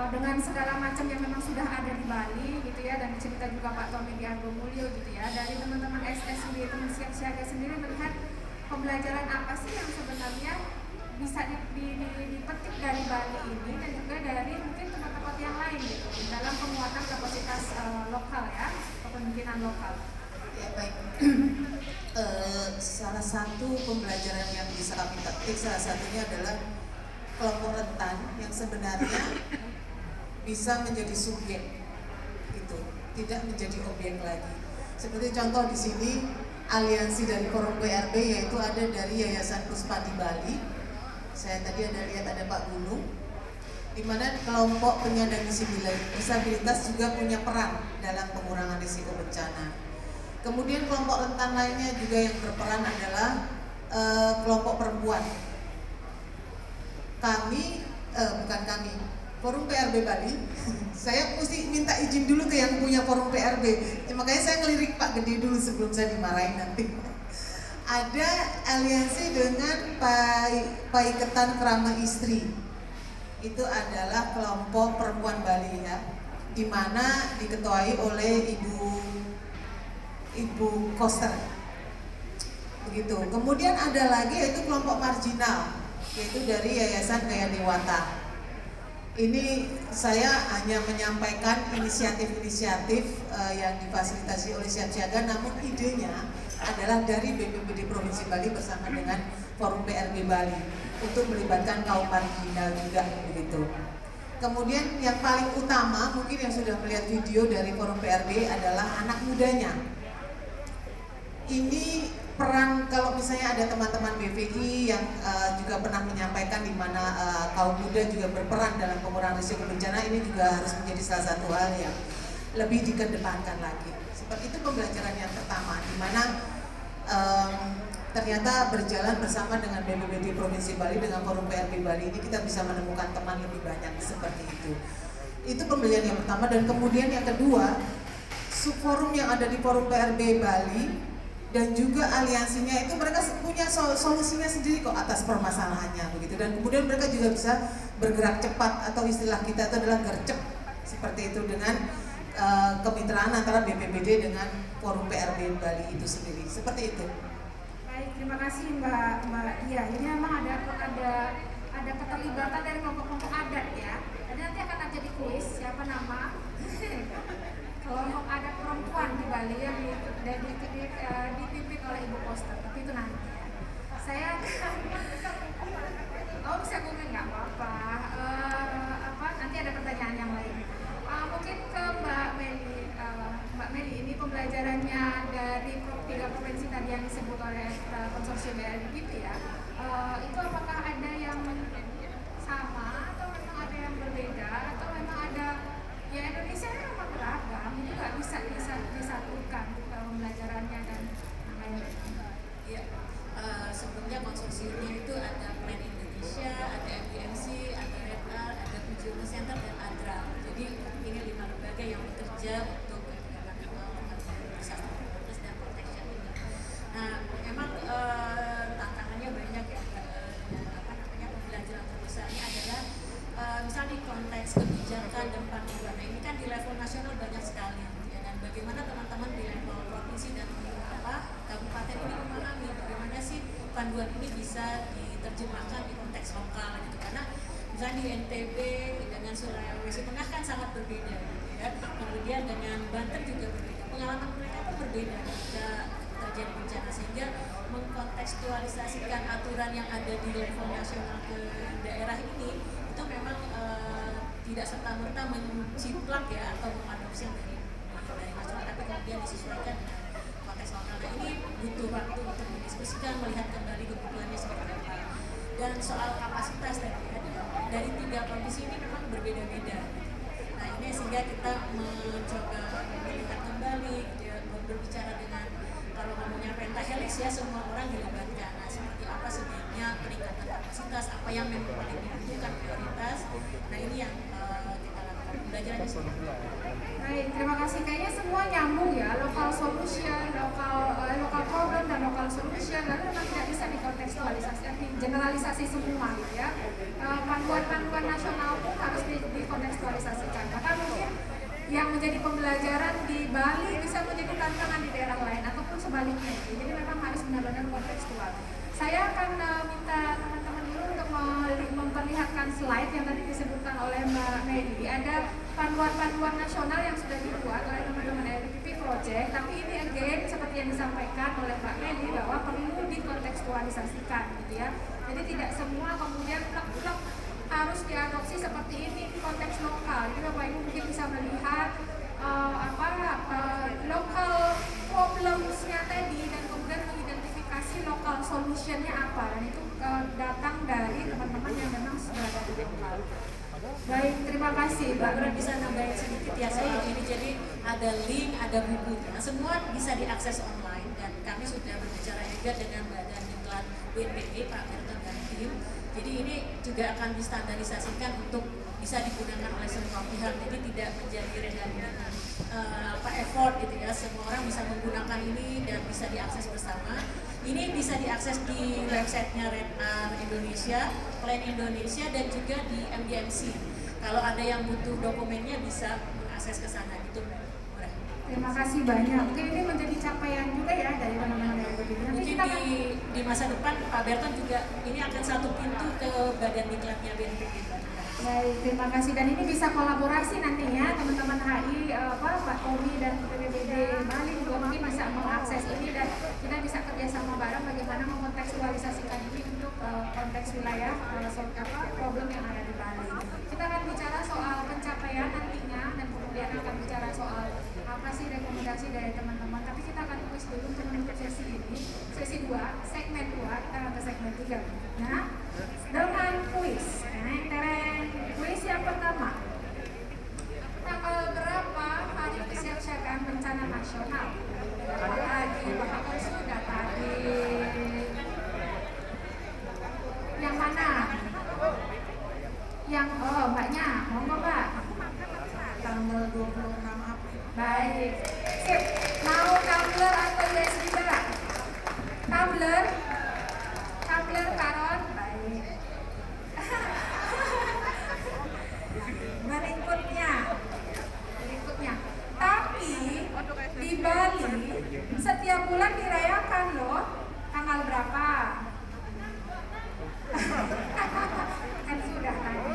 [SPEAKER 2] dengan segala macam yang memang sudah ada di Bali gitu ya, dan cerita juga Pak Tommy di Argomulyo gitu ya, dari teman-teman SS sendiri, teman siap-siaga sendiri melihat pembelajaran apa sih yang sebenarnya bisa dipetik dari Bali ini dan juga dari mungkin tempat-tempat yang lain gitu dalam penguatan kapasitas lokal ya, kepemimpinan lokal.
[SPEAKER 6] Ya baik. Salah satu pembelajaran yang bisa kami petik salah satunya adalah kelompok rentan yang sebenarnya bisa menjadi subjek, itu tidak menjadi objek lagi. Seperti contoh di sini aliansi dari Forum PRB, yaitu ada dari Yayasan Puspa di Bali. Saya tadi lihat ada Pak Gunung, di mana kelompok penyandang disabilitas juga punya peran dalam pengurangan risiko bencana. Kemudian kelompok rentan lainnya juga yang berperan adalah kelompok perempuan. Kami bukan kami, Forum PRB Bali. Saya mesti minta izin dulu ke yang punya Forum PRB. Makanya saya ngelirik Pak Gede dulu sebelum saya dimarahin nanti. Ada aliansi dengan Paiketan Krama Istri. Itu adalah kelompok perempuan Bali ya, di mana diketuai oleh Ibu Koster. Begitu. Kemudian ada lagi yaitu kelompok marginal, yaitu dari Yayasan Gaya Dewata. Ini saya hanya menyampaikan inisiatif-inisiatif yang difasilitasi oleh Siap Siaga, namun idenya adalah dari BPBD Provinsi Bali bersama dengan Forum PRB Bali untuk melibatkan kaum marginal juga begitu. Kemudian yang paling utama mungkin yang sudah melihat video dari Forum PRB adalah anak mudanya. Ini peran, kalau misalnya ada teman-teman BPI yang juga pernah menyampaikan di mana kaum muda juga berperan dalam pengurangan risiko bencana, ini juga harus menjadi salah satu hal yang lebih dikedepankan lagi. Seperti itu pembelajaran yang pertama, di mana ternyata berjalan bersama dengan BPBD Provinsi Bali dengan Forum PRB Bali ini kita bisa menemukan teman lebih banyak seperti itu. Itu pembelajaran yang pertama. Dan kemudian yang kedua, subforum yang ada di Forum PRB Bali dan juga aliansinya itu mereka punya solusinya sendiri kok atas permasalahannya begitu, dan kemudian mereka juga bisa bergerak cepat atau istilah kita itu adalah gercep seperti itu dengan kemitraan antara BPBD dengan Forum PRB Bali itu sendiri, seperti itu.
[SPEAKER 2] Baik, terima kasih Mbak Iya. Ini memang ada keterlibatan dari kelompok-kelompok adat ya. Jadi nanti akan jadi kuis siapa nama kelompok adat perempuan di Bali yang dipimpin oleh Ibu Koster, tapi itu nanti ya. Saya bisa google nggak apa-apa. Nanti ada pertanyaan yang lain. Mungkin ke Mbak Meli. Mbak Meli, ini pembelajarannya dari 3 provinsi tadi yang disebut oleh konsorsium BLDP ya. Itu apakah ada yang sama atau memang ada yang berbeda atau memang ada, ya Indonesia memang beragam, itu nggak bisa disatukan pembelajarannya dan lain-lain.
[SPEAKER 5] Ya, sebelumnya konsorsiumnya itu ada Plan Indonesia, ada FBMC, ada REDA, ada Consumer Center dan ADRA. Jadi ini 5 lembaga yang bekerja untuk disaster dan protection ini. Nah, memang tantangannya banyak ya. Pembelajaran terbesarnya adalah misalnya di konteks kebijakan dan panduan. Nah, ini kan di level nasional banyak sekali ya, dan bagaimana teman-teman di level provinsi dan kabupaten ini memahami bagaimana sih panduan ini bisa diterjemahkan di konteks lokal gitu, karena misalnya di NTB dengan Sulawesi Tengah kan sangat berbeda gitu ya, kemudian dengan Banten juga berbeda, pengalaman mereka itu berbeda ketika terjadi bencana, sehingga mengkontekstualisasikan aturan yang ada di level nasional ke daerah ini itu memang tidak serta-merta menciplak ya atau mengadopsi yang dari nasional, tapi kemudian disesuaikan dengan konteks lokal. Nah, ini butuh waktu untuk mendiskusikan, melihat kembali kebutuhannya seperti apa. Dan soal kapasitas tadi ya, dari 3 provinsi ini memang berbeda-beda. Nah, ini sehingga kita mencoba melihat kembali gitu ya, berbicara dengan, kalau ngomongnya pentahelix ya, semua orang dilibatkan. Nah, seperti apa sebenarnya peningkatan kapasitas, apa yang memang paling dibutuhkan prioritas. Nah, ini yang kita lakukan pembelajaran.
[SPEAKER 2] Baik, terima kasih. Kayaknya semua nyambung ya, local solution, local problem dan local solution, lalu memang tidak bisa dikontekstualisasi, generalisasi semua gitu ya. Panduan-panduan nasional pun harus dikontekstualisasikan. Bahkan mungkin yang menjadi pembelajaran di Bali bisa menjadi tantangan di daerah lain ataupun sebaliknya. Jadi memang harus benar-benar kontekstual. Saya akan minta teman-teman dulu untuk memperlihatkan slide yang tadi disebutkan oleh Mbak Meli. Ada panduan-panduan nasional yang sudah dibuat oleh teman-teman LDPP Project, tapi ini again seperti yang disampaikan oleh Mbak Meli bahwa perlu dikontekstualisasikan gitu ya. Jadi tidak semua kemudian plek-plek harus diadopsi seperti ini di konteks lokal. Jadi Bapak Ibu mungkin bisa melihat local problems-nya tadi dan kemudian mengidentifikasi local solution-nya apa, dan itu datang dari teman-teman yang memang sudah ada di lokal. Baik, terima kasih.
[SPEAKER 5] Mbak Ura bisa nambahin sedikit ya soal ini. Jadi ada link, ada bukunya, semua bisa diakses online, dan kami sudah berbicara juga dengan Badan Diklat BNPB, Pak Merton dan tim. Jadi ini juga akan distandarisasikan untuk bisa digunakan oleh semua pihak. Jadi tidak menjadi redundant effort gitu ya. Semua orang bisa menggunakan ini dan bisa diakses bersama. Ini bisa diakses di websitenya RedR Indonesia, Plan Indonesia, dan juga di MDMC. Kalau ada yang butuh dokumennya bisa mengakses ke sana gitu.
[SPEAKER 2] Terima kasih banyak. Mungkin ini menjadi capaian juga ya dari teman-teman dari BPD.
[SPEAKER 5] Mungkin di masa depan Pak Berton juga ini akan satu pintu ke badan diklatnya BNPB.
[SPEAKER 2] Baik, terima kasih. Dan ini bisa kolaborasi nantinya teman-teman HI, Pak Tommy dan BPD Bali juga mungkin bisa mengakses ini dan kita bisa kerjasama bareng bagaimana mengontekstualisasikan ini untuk konteks wilayah problem yang ada di Bali. Kita akan bicara soal pencapaian nantinya dan kemudian akan bicara soal apa sih rekomendasi dari teman-teman. Tapi kita akan kuis dulu untuk menutup sesi ini. Sesi 2, segmen 2, kita akan ke segmen 3. Nah, dengan kuis. Kuis yang pertama. Tanggal berapa hari kesiapsiagaan bencana nasional? Tadi, Bapak sudah tadi. Yang mana? Yang, Mbaknya, monggo Mbak.
[SPEAKER 6] Tanggal 26 April.
[SPEAKER 2] Baik. Sip. Mau tumbler atau USB Mbak? Tumbler? Tumbler Karon? Baik. Berikutnya. Tapi di Bali setiap bulan dirayakan loh. Tanggal berapa? Kan sudah tadi.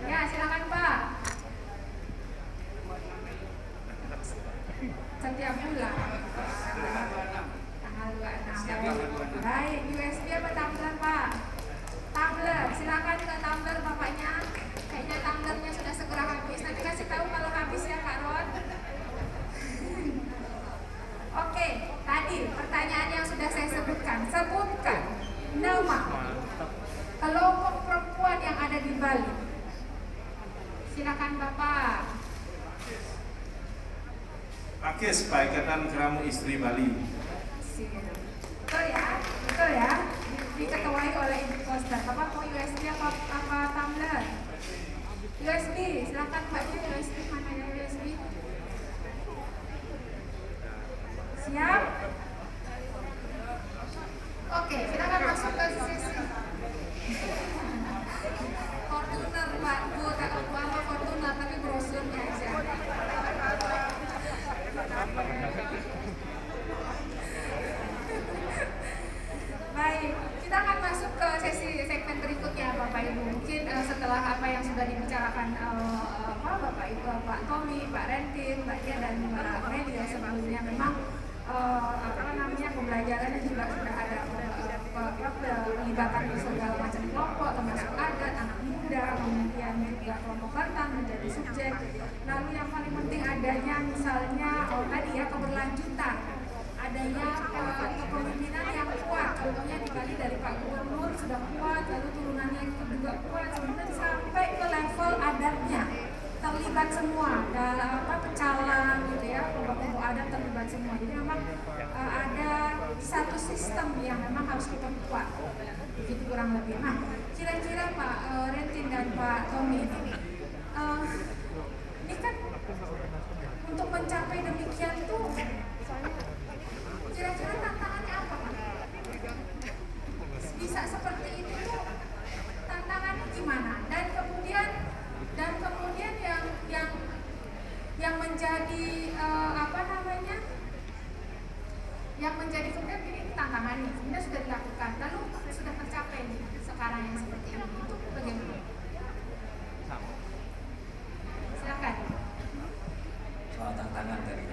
[SPEAKER 2] Ya, silakan Pak. Setiap bulan. Tanggal 26. Baik, USB apa tumbler Pak? Tumbler, silakan ke tumbler Bapaknya. Kayaknya tumblernya sudah segera habis. Nanti kasih tahu kalau habis ya Kak Ron. Oke, tadi pertanyaan yang sudah saya sebutkan. Sebutkan nama kelompok perempuan yang ada di Bali. Silakan Bapak.
[SPEAKER 7] Pakis, Ikatan Keramu Istri Bali.
[SPEAKER 2] Betul ya, diketuai oleh Ibu Koster. Bapak mau USB apa tumbler? USB, silakan Mbaknya USB, mana ya USB? Siap? Oke, silakan masuk ke sesi. Fortuner Pak, Bu, kalau Bu apa Fortuner, tapi brosurnya aja. Baik, kita akan masuk ke sesi segmen berikutnya Bapak Ibu. Mungkin setelah apa yang sudah dibicarakan Bapak Ibu, Pak Tommy, Pak Rentin, Mbak Dia dan Mbak Media sebelumnya, memang pembelajarannya juga sudah ada pelibatan segala macam kelompok, termasuk adat, anak muda, kemudian juga kelompok rentan menjadi subjek. Lalu yang paling penting adanya misalnya tadi ya keberlanjutan, adanya kepemimpinan yang kuat. Contohnya di Bali dari Pak Gubernur sudah kuat, lalu turunannya itu juga kuat, kemudian sampai ke level adatnya terlibat semua, pecalang gitu ya, kelompok adat terlibat semua. Jadi memang ada satu sistem yang memang harus kita kuat, begitu kurang lebih. Nah, kira-kira Pak Rentin dan Pak Tommy ini kan untuk mencapai demikian tuh kira-kira tantangannya apa Pak? Bisa seperti itu tuh tantangannya gimana? Dan kemudian yang menjadi yang menjadi kemudian ini tantangan nih, sebenarnya sudah dilakukan, lalu sudah tercapai nih sekarang yang seperti ini, itu bagaimana? Silakan.
[SPEAKER 4] Soal tantangan tadi.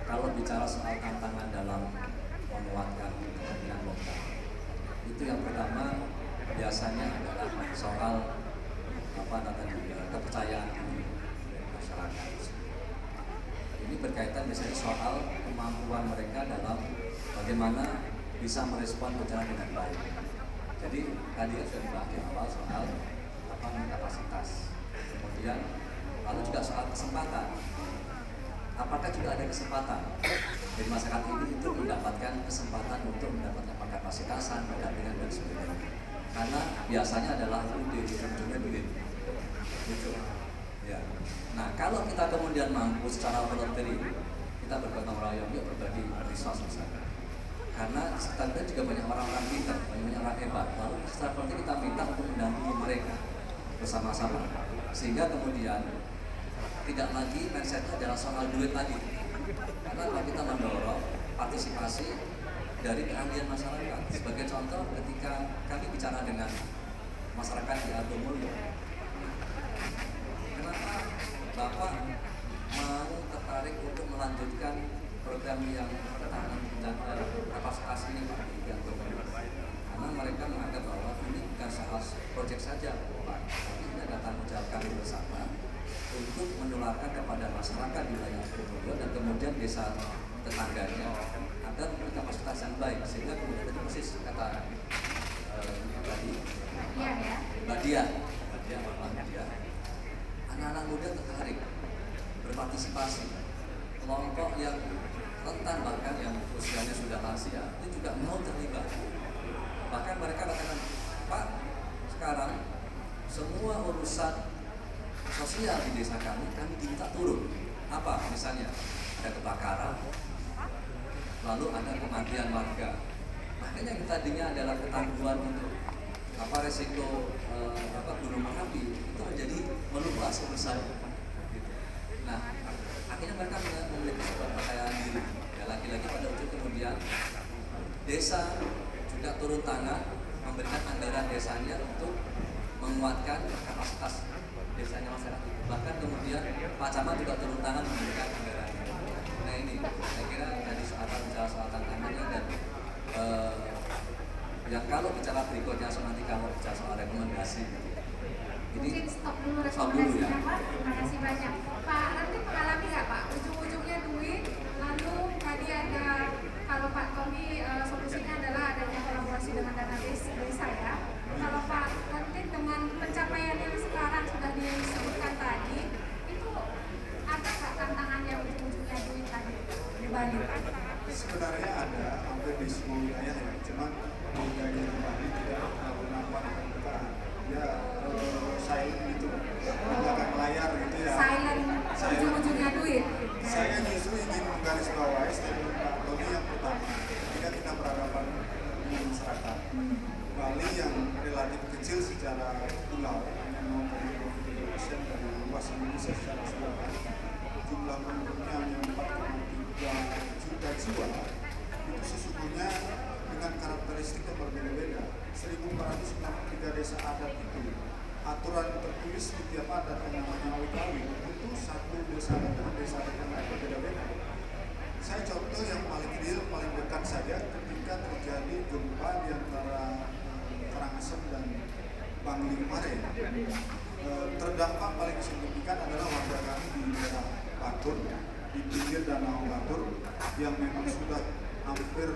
[SPEAKER 4] Kalau bicara soal tantangan dalam menguatkan kepentingan lokal, itu yang pertama biasanya adalah soal kepercayaan diri masyarakat. Ini berkaitan misalnya soal kemampuan mereka dalam bagaimana bisa merespon bencana dengan baik. Jadi tadi sudah dibahas di awal soal kapasitas, kemudian lalu juga soal kesempatan. apakah juga ada kesempatan dari masyarakat ini untuk mendapatkan kesempatan untuk mendapatkan kapasitasan, pendampingan dan sebagainya. Karena biasanya adalah ujungnya duit. Gitu. Ya. Nah, kalau kita kemudian mampu secara voluntary, kita bergotong royong, yuk berbagi resource misalnya. Karena sekitar kita juga banyak orang-orang pintar, banyak orang hebat. Lalu secara voluntary kita minta untuk mendampingi mereka bersama-sama, sehingga kemudian tidak lagi mindsetnya adalah soal duit lagi. Karena kalau kita mendorong partisipasi dari keahlian masyarakat. Sebagai contoh, ketika kami bicara dengan masyarakat di Argomulyo, kenapa Bapak mau tertarik untuk melanjutkan program yang ketahanan bencana kapasitas ini Pak di Argomulyo? Karena mereka menganggap bahwa ini bukan soal proyek saja, Pak, tapi ini ada tanggung jawab kami bersama untuk menularkan kepada masyarakat di wilayah Argomulyo dan kemudian desa tetangganya agar memiliki kapasitas yang baik, sehingga kemudian itu persis kata tadi Mbak Dia, anak-anak muda tertarik berpartisipasi, kelompok yang rentan bahkan yang usianya sudah lansia itu juga mau terlibat. Bahkan mereka katakan, Pak, sekarang semua urusan sosial di desa kami diminta turun. Apa misalnya? Ada kebakaran, lalu ada kematian warga. Makanya yang tadinya adalah ketangguhan untuk resiko gunung Merapi itu menjadi meluas besar. Gitu. Nah, akhirnya mereka memiliki sebuah percayaan diri. Ya, lagi-lagi pada ujung kemudian desa juga turun tangan memberikan anggaran desanya untuk menguatkan kapasitas desanya masyarakat. Bahkan kemudian Pak Camat juga turun tangan memberikan anggaran. Nah ini, saya kira dari soal tantangannya dan yang kalau bicara berikutnya nanti kalau bicara soal rekomendasi.
[SPEAKER 2] Mungkin stop dulu
[SPEAKER 4] ya.
[SPEAKER 2] rekomendasinya Pak. Terima kasih banyak. Pak, nanti mengalami nggak Pak? Ujung-ujungnya duit, lalu tadi ada kalau Pak Tommy solusinya adalah adanya kolaborasi dengan dana desa ya. Kalau Pak nanti dengan pencapaian yang sekarang sudah disebutkan tadi, itu ada nggak tantangannya ujung-ujungnya duit tadi di Bali?
[SPEAKER 3] Sebenarnya ada hampir di semua wilayah ya, cuman wilayah di Bali tidak terlalu nampak permukaan. Ya silent gitu, belakang layar gitu ya.
[SPEAKER 2] Silent, ujung-ujungnya duit.
[SPEAKER 3] Saya justru ingin menggarisbawahi statement Pak Tony yang pertama, ketika kita berhadapan dengan masyarakat Bali yang relatif kecil secara pulau, hanya 0,23% dari luas Indonesia secara keseluruhan, jumlah penduduknya hanya 4,3 juta jiwa, itu sesungguhnya dengan karakteristik yang berbeda-beda. 1.493 desa adat itu, aturan tertulis di tiap adat yang namanya awi-awi, itu satu desa adat dengan desa adat yang lain berbeda-beda. Saya contoh yang paling real, paling dekat saja ketika terjadi gempa di antara Karangasem dan Bangli kemarin. Terdampak paling signifikan adalah warga kami di daerah Batur, di pinggir Danau Batur, yang memang sudah hampir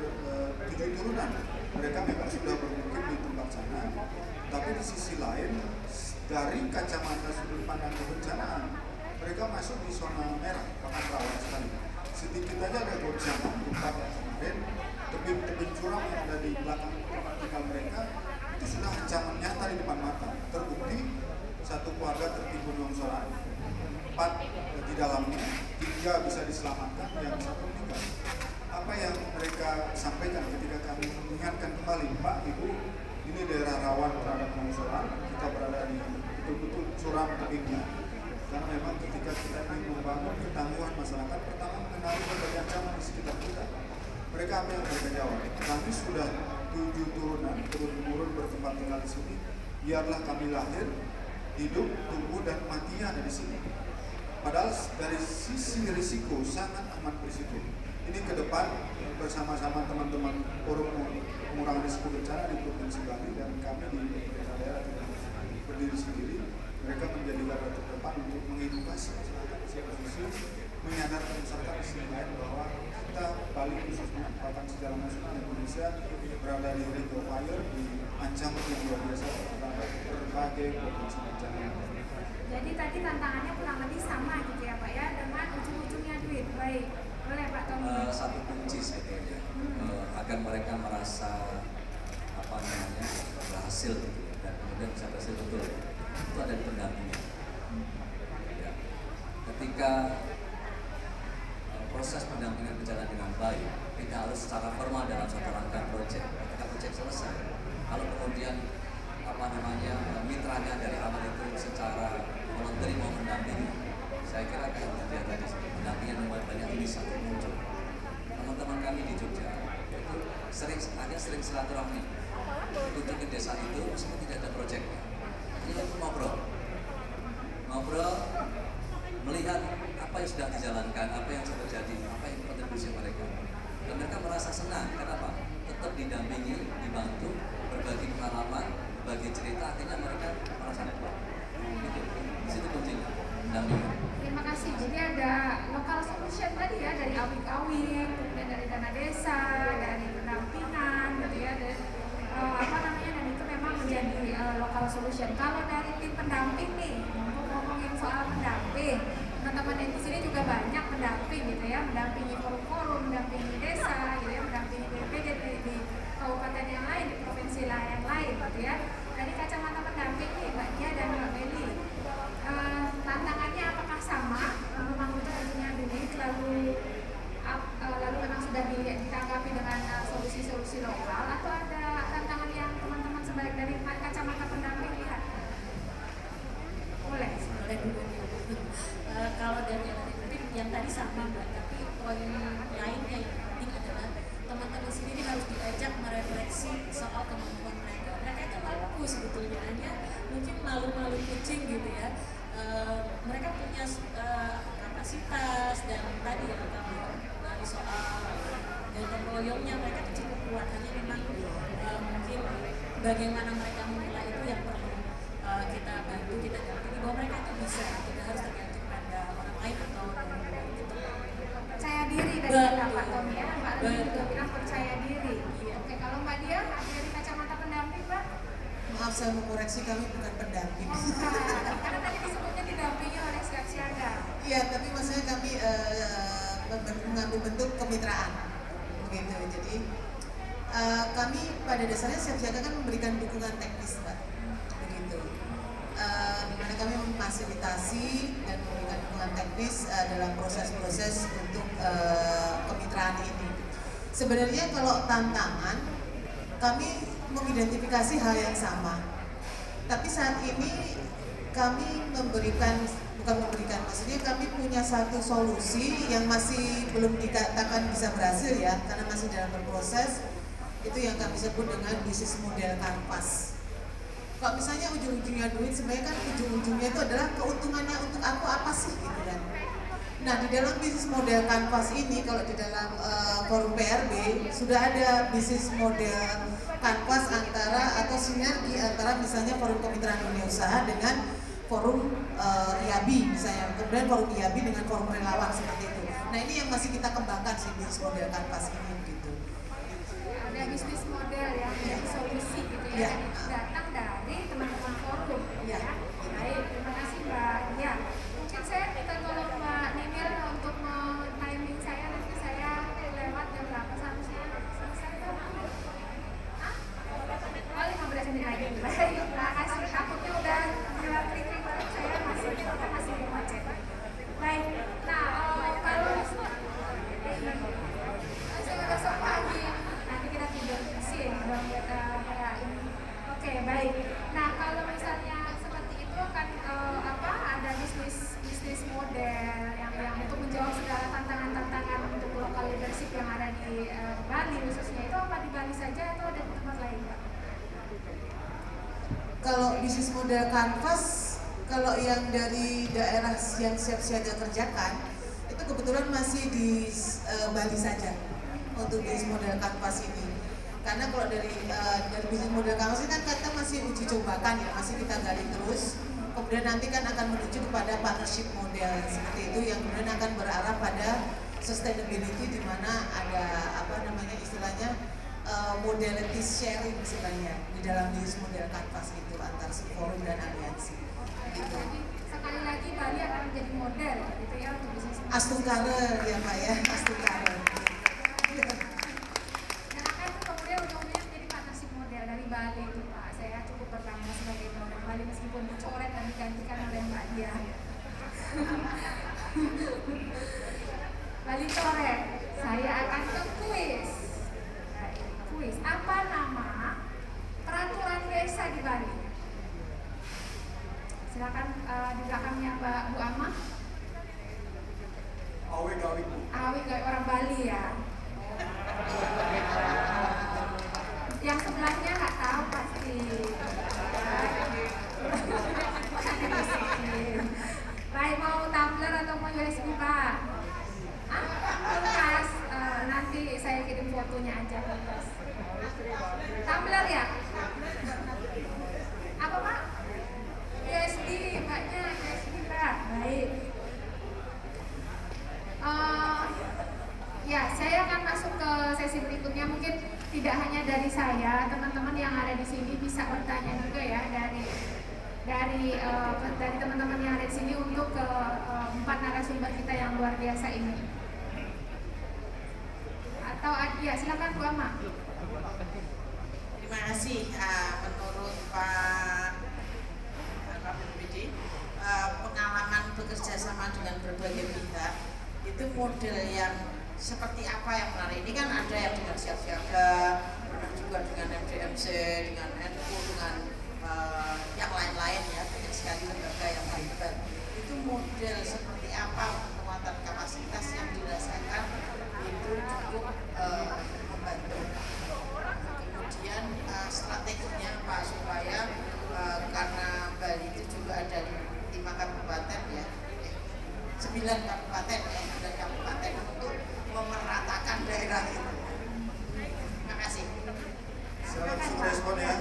[SPEAKER 3] 7 turunan. Mereka memang sudah bermukim di tempat sana, tapi di sisi lain dari kacamata sudut pandang kebencanaan, mereka masuk di zona merah, bahkan rawan sekali. Sedikit aja ada goncangan gempa kemarin, tebing-tebing curam yang ada di belakang vertikal mereka itu sudah ancaman nyata di depan mata. Terbukti satu keluarga tertimbun longsoran, 4 di dalamnya, 3 bisa diselamatkan, yang 1 meninggal. Apa yang mereka sampaikan ketika kami mengingatkan kembali, Pak, Ibu, ini daerah rawan terhadap longsoran, kita berada di betul-betul curam tebingnya. Karena memang ketika kita ingin membangun ketangguhan masyarakat, pertama mengenali berbagai ancaman di sekitar kita. Mereka apa yang mereka jawab? Kami sudah 7 turunan, turun-turun bertempat tinggal di sini. Biarlah kami lahir, hidup, tumbuh, dan matinya ada di sini. Padahal dari sisi risiko sangat amat berisiko. Ini ke depan bersama-sama teman-teman forum pengurangan risiko bencana di Provinsi Bali dan kami di pemerintah daerah berdiri sendiri. Mereka menjadi garda terdepan untuk mengedukasi masyarakat di satu sisi, menyadarkan masyarakat di sisi lain bahwa kita Bali khususnya Badan Sejarah Nasional Indonesia berada di ring of fire, di ancaman yang luar biasa terhadap berbagai potensi bencana.
[SPEAKER 2] Jadi tadi tantangannya kurang lebih sama gitu ya Pak ya, dengan ujung-ujungnya duit. baik. Boleh Pak Tommy.
[SPEAKER 4] Satu kunci sebetulnya agar mereka merasa berhasil gitu ya, dan kemudian bisa berhasil betul itu ada di pendampingan ya. Ketika proses pendampingan berjalan dengan baik, tidak harus secara formal dalam satu rangkaian proyek. Ketika proyek selesai, kalau kemudian mitranya dari awal itu secara voluntary mau mendampingi, saya kira kayak dia tadi pendampingan yang banyak ini satu muncul. Teman-teman kami di Jogja itu sering silaturahmi, kunjung ke desa itu meskipun tidak ada proyeknya, hanya ngobrol, melihat apa yang sudah dijalankan, apa yang sudah terjadi, apa yang kontribusi mereka, dan mereka merasa senang. Kenapa? Tetap didampingi, dibantu, berbagi pengalaman, berbagi cerita, akhirnya mereka merasa kuat. Gitu. Di situ kuncinya, dampingan.
[SPEAKER 2] Terima kasih. Jadi ada local solution tadi ya, dari awik-awik, kemudian dari dana desa, dari pendampingan, gitu ya, dan dan itu memang menjadi local solution. Kalau dari tim pendamping nih, untuk ngomongin soal pendamping, teman-teman yang di sini juga banyak pendamping gitu ya, mendampingi forum-forum, mendampingi desa, gitu ya, mendampingi BPD di kabupaten yang lain, di provinsi yang lain, gitu ya. Dari kacamata pendamping nih, Mbak Dia dan Mbak Meli, tantangannya apakah sama? Memang ujung-ujungnya duit, lalu memang sudah ditanggapi dengan solusi-solusi lokal, atau ada tantangan yang teman-teman sebalik dari kacamata pendamping lihat? Boleh.
[SPEAKER 5] Boleh dulu. Kalau dari yang tadi sama Mbak, tapi poin lainnya yang penting adalah teman-teman sendiri harus diajak merefleksi soal kemampuan mereka. Mereka itu mampu sebetulnya, hanya mungkin malu-malu kucing gitu ya. Mereka punya kapasitas, dan tadi yang kami dari soal gotong royongnya mereka itu cukup kuat, hanya memang mungkin bagaimana mereka menilai itu yang perlu kita bantu, kita dampingi bahwa mereka itu bisa, tidak harus tergantung pada orang lain atau dari luar gitu.
[SPEAKER 2] Percaya diri dari kita Pak Tommy ya, Mbak Rani juga bilang percaya diri. Iya. Oke, kalau Mbak Dia dari kacamata pendamping Pak?
[SPEAKER 6] Maaf, saya mau koreksi, kami bukan pendamping.
[SPEAKER 2] Karena tadi disebutnya didampingi oleh siaga.
[SPEAKER 6] Iya, tapi maksudnya kami mengambil bentuk kemitraan, begitu. Jadi kami pada dasarnya siaga kan memberikan dukungan teknis, Mbak, begitu. Di mana kami memfasilitasi dan memberikan dukungan teknis dalam proses-proses untuk kemitraan ini. Sebenarnya kalau tantangan, kami mengidentifikasi hal yang sama. Tapi saat ini kami maksudnya kami punya satu solusi yang masih belum dikatakan bisa berhasil ya, karena masih dalam berproses. Itu yang kami sebut dengan bisnis model kanvas. Kalau misalnya ujung-ujungnya duit, sebenarnya kan ujung-ujungnya itu adalah keuntungannya untuk aku apa sih gitu kan. Nah, di dalam bisnis model kanvas ini, kalau di dalam forum PRB sudah ada bisnis model kanvas atau sinergi antara misalnya forum kemitraan dunia usaha dengan forum IABI misalnya, kemudian forum IABI dengan forum relawan seperti itu. Nah, ini yang masih kita kembangkan sih bisnis model kanvas ini gitu.
[SPEAKER 2] Ada bisnis model yang menjadi solusi gitu ya, datang dari teman-teman forum. Ya. Baik, terima kasih Mbak. Ya, mungkin saya minta tolong Mbak Ninil untuk timing saya, nanti saya lewat jam berapa seharusnya selesai Mbak? Oh, 15 menit lagi. Baik, terima kasih. Takutnya udah lewat klik-klik saya masih macet. Baik, nah kalau saya udah sok pagi, nanti kita tidur sih dong kita ini. Oke, baik. Nah, kalau misalnya seperti itu kan ada bisnis model yang untuk menjawab segala tantangan-tantangan untuk local leadership yang ada di Bali khususnya, itu apa di Bali saja atau ada di tempat lain Pak?
[SPEAKER 6] Kalau bisnis model kanvas, kalau yang dari daerah yang siap-siaga kerjakan, itu kebetulan masih di Bali saja untuk bisnis model kanvas ini. Karena kalau dari bisnis model kanvas ini kan kita masih uji cobakan ya, masih kita gali terus. Kemudian nanti kan akan menuju kepada partnership model seperti itu yang kemudian akan berarah pada sustainability, di mana ada istilahnya modality sharing sebenarnya di dalam bisnis model kanvas itu antar forum dan aliansi.
[SPEAKER 2] Jadi sekali lagi Bali akan menjadi model gitu ya untuk bisnis.
[SPEAKER 6] Astukara ya Pak ya, Astukara.
[SPEAKER 2] Dan akan kemudian ujung-ujungnya menjadi partnership model dari Bali itu Pak. Saya cukup berbangga sebagai model Bali meskipun dicoret dan digantikan oleh Mbak Dia. Bali coret. Saya akan ke kuis. Kuis. Apa nama peraturan desa di Bali? Silakan di belakangnya Mbak Bu Ama.
[SPEAKER 3] Awe gawe.
[SPEAKER 2] Awi kayak orang Bali ya. Yang sebelahnya nggak tahu pasti. Baik, mau tumbler atau mau USB Pak? Kulkas, nanti saya kirim fotonya aja kulkas. Tumbler ya? Apa Pak? USB, Mbaknya USB Pak. Baik. Ya, saya akan masuk ke sesi berikutnya. Mungkin tidak hanya dari saya, teman-teman yang ada di sini bisa bertanya juga ya dari teman-teman yang ada di sini untuk ke 4 narasumber kita yang luar biasa ini. Atau ya, silakan Bu Ama.
[SPEAKER 6] Terima kasih. Menurut Pak BPD, pengalaman bekerja sama dengan berbagai pihak itu model yang seperti apa yang menarik. Ini kan ada yang dengan siap-siaga, juga dengan MDMC, dengan NU, dengan yang lain-lain ya, banyak sekali lembaga yang terlibat. Itu model seperti apa penguatan kapasitas yang dirasakan itu cukup membantu. Kemudian strateginya Pak supaya karena Bali itu juga ada 5 kabupaten ya, 9 kabupaten ya, 9 kabupaten untuk memeratakan daerah itu. Terima kasih.
[SPEAKER 3] Saya langsung respon ya.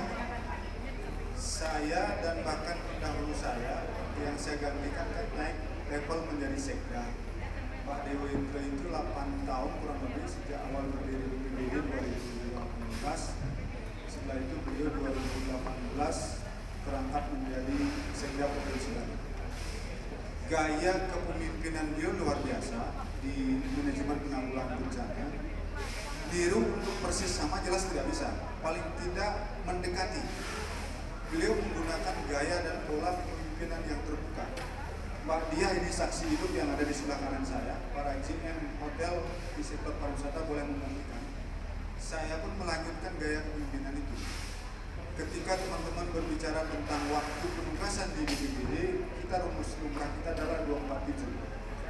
[SPEAKER 3] Saya dan bahkan pendahulu saya yang saya gantikan kan naik level menjadi sekda. Pak Dewo Indro itu 8 tahun kurang lebih sejak awal berdiri BPBD 2018. Setelah itu beliau 2018 berangkat menjadi sekda Provinsi Bali. Gaya kepemimpinan beliau luar biasa di manajemen penanggulangan bencana. Niru untuk persis sama jelas tidak bisa, paling tidak mendekati. Beliau menggunakan gaya dan pola kepemimpinan yang terbuka. Mbak Dia ini saksi hidup yang ada di sebelah kanan saya. Para GM hotel di sektor pariwisata boleh membuktikan. Saya pun melanjutkan gaya kepemimpinan itu. Ketika teman-teman berbicara tentang waktu penugasan di BPBD, kita rumus lumrah kita adalah 24/7,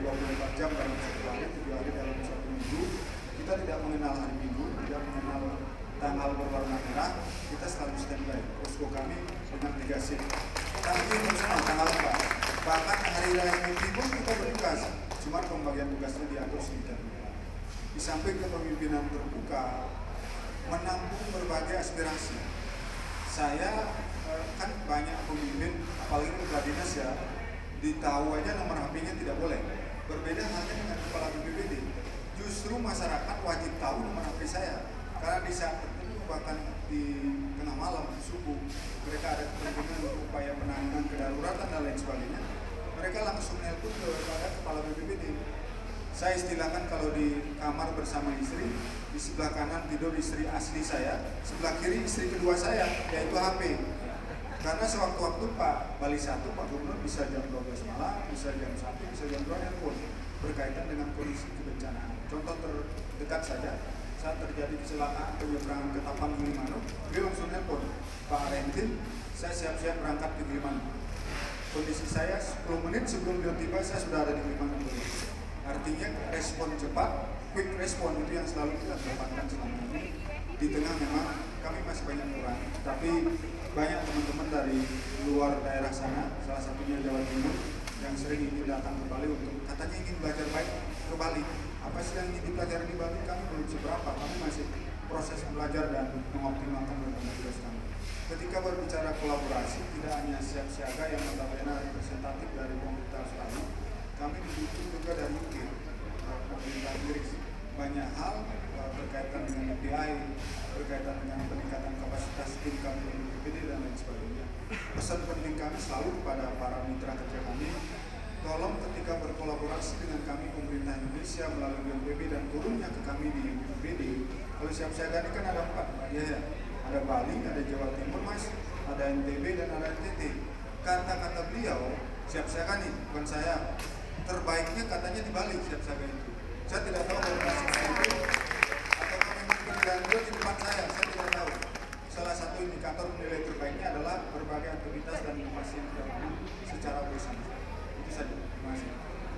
[SPEAKER 3] 24 jam dalam satu hari, 7 hari dalam satu minggu. Kita tidak mengenal hari Minggu, tidak mengenal tanggal berwarna merah, kita selalu standby. Posko kami dengan 3 shift. Tapi semua tanggal 4. Bahkan hari raya Nyepi pun kita bertugas, cuma pembagian tugasnya diatur sedikit. Di samping kepemimpinan terbuka, menampung berbagai aspirasi. Saya kan banyak pemimpin, apalagi kepala dinas ya, ditahu aja nomor HP-nya tidak boleh. Berbeda halnya dengan kepala BPBD. Justru masyarakat wajib tahu nomor HP saya, karena di saat tertentu bahkan di tengah malam, subuh, mereka ada kepentingan untuk upaya penanganan kedaruratan dan lain sebagainya. Mereka langsung nelpon kepada kepala BPBD. Saya istilahkan kalau di kamar bersama istri, di sebelah kanan tidur istri asli saya, sebelah kiri istri kedua saya, yaitu HP. Karena sewaktu-waktu Pak Bali 1, Pak Gubernur bisa jam 12 malam, bisa jam 1, bisa jam 2 nelpon berkaitan dengan kondisi kebencanaan. Contoh terdekat saja, saat terjadi kecelakaan penyeberangan ke Tapang Gilimanuk, beliau langsung nelpon, Pak Rentin, saya siap-siap berangkat ke Gilimanuk. Kondisi saya 10 menit sebelum beliau tiba, saya sudah ada di Gilimanuk. Artinya respon cepat, quick respon itu yang selalu kita dapatkan selama ini. Di tengah memang kami masih banyak kurang, tapi banyak teman-teman dari luar daerah sana, salah satunya Jawa Timur, yang sering ingin datang ke Bali untuk katanya ingin belajar baik ke Bali. Apa sih yang ingin dipelajari di Bali? Kami belum seberapa, kami masih proses belajar dan mengoptimalkan berbagai tugas kami. Ketika berbicara kolaborasi, tidak hanya siap siaga yang notabene representatif dari pemerintah Australia, kami didukung juga dari UK, pemerintah Inggris. Banyak hal berkaitan dengan API, berkaitan dengan peningkatan kapasitas tim kami di BPD dan lain sebagainya. Pesan penting kami selalu kepada para mitra kerja kami, tolong ketika berkolaborasi dengan kami pemerintah Indonesia melalui BNPB dan turunnya ke kami di BPD, kalau siap siaga ini kan ada 4 ya, ada Bali, ada Jawa Timur Mas, ada NTB dan ada NTT. Kata-kata beliau siap siaga nih, bukan saya, terbaiknya katanya di Bali siap siaga itu. Saya tidak tahu lokasi itu atau memang terganggu di depan saya tidak tahu. Salah satu indikator nilai terbaiknya adalah berbagai aktivitas dan inovasi yang dilakukan secara bersama. Itu saja. Terima kasih.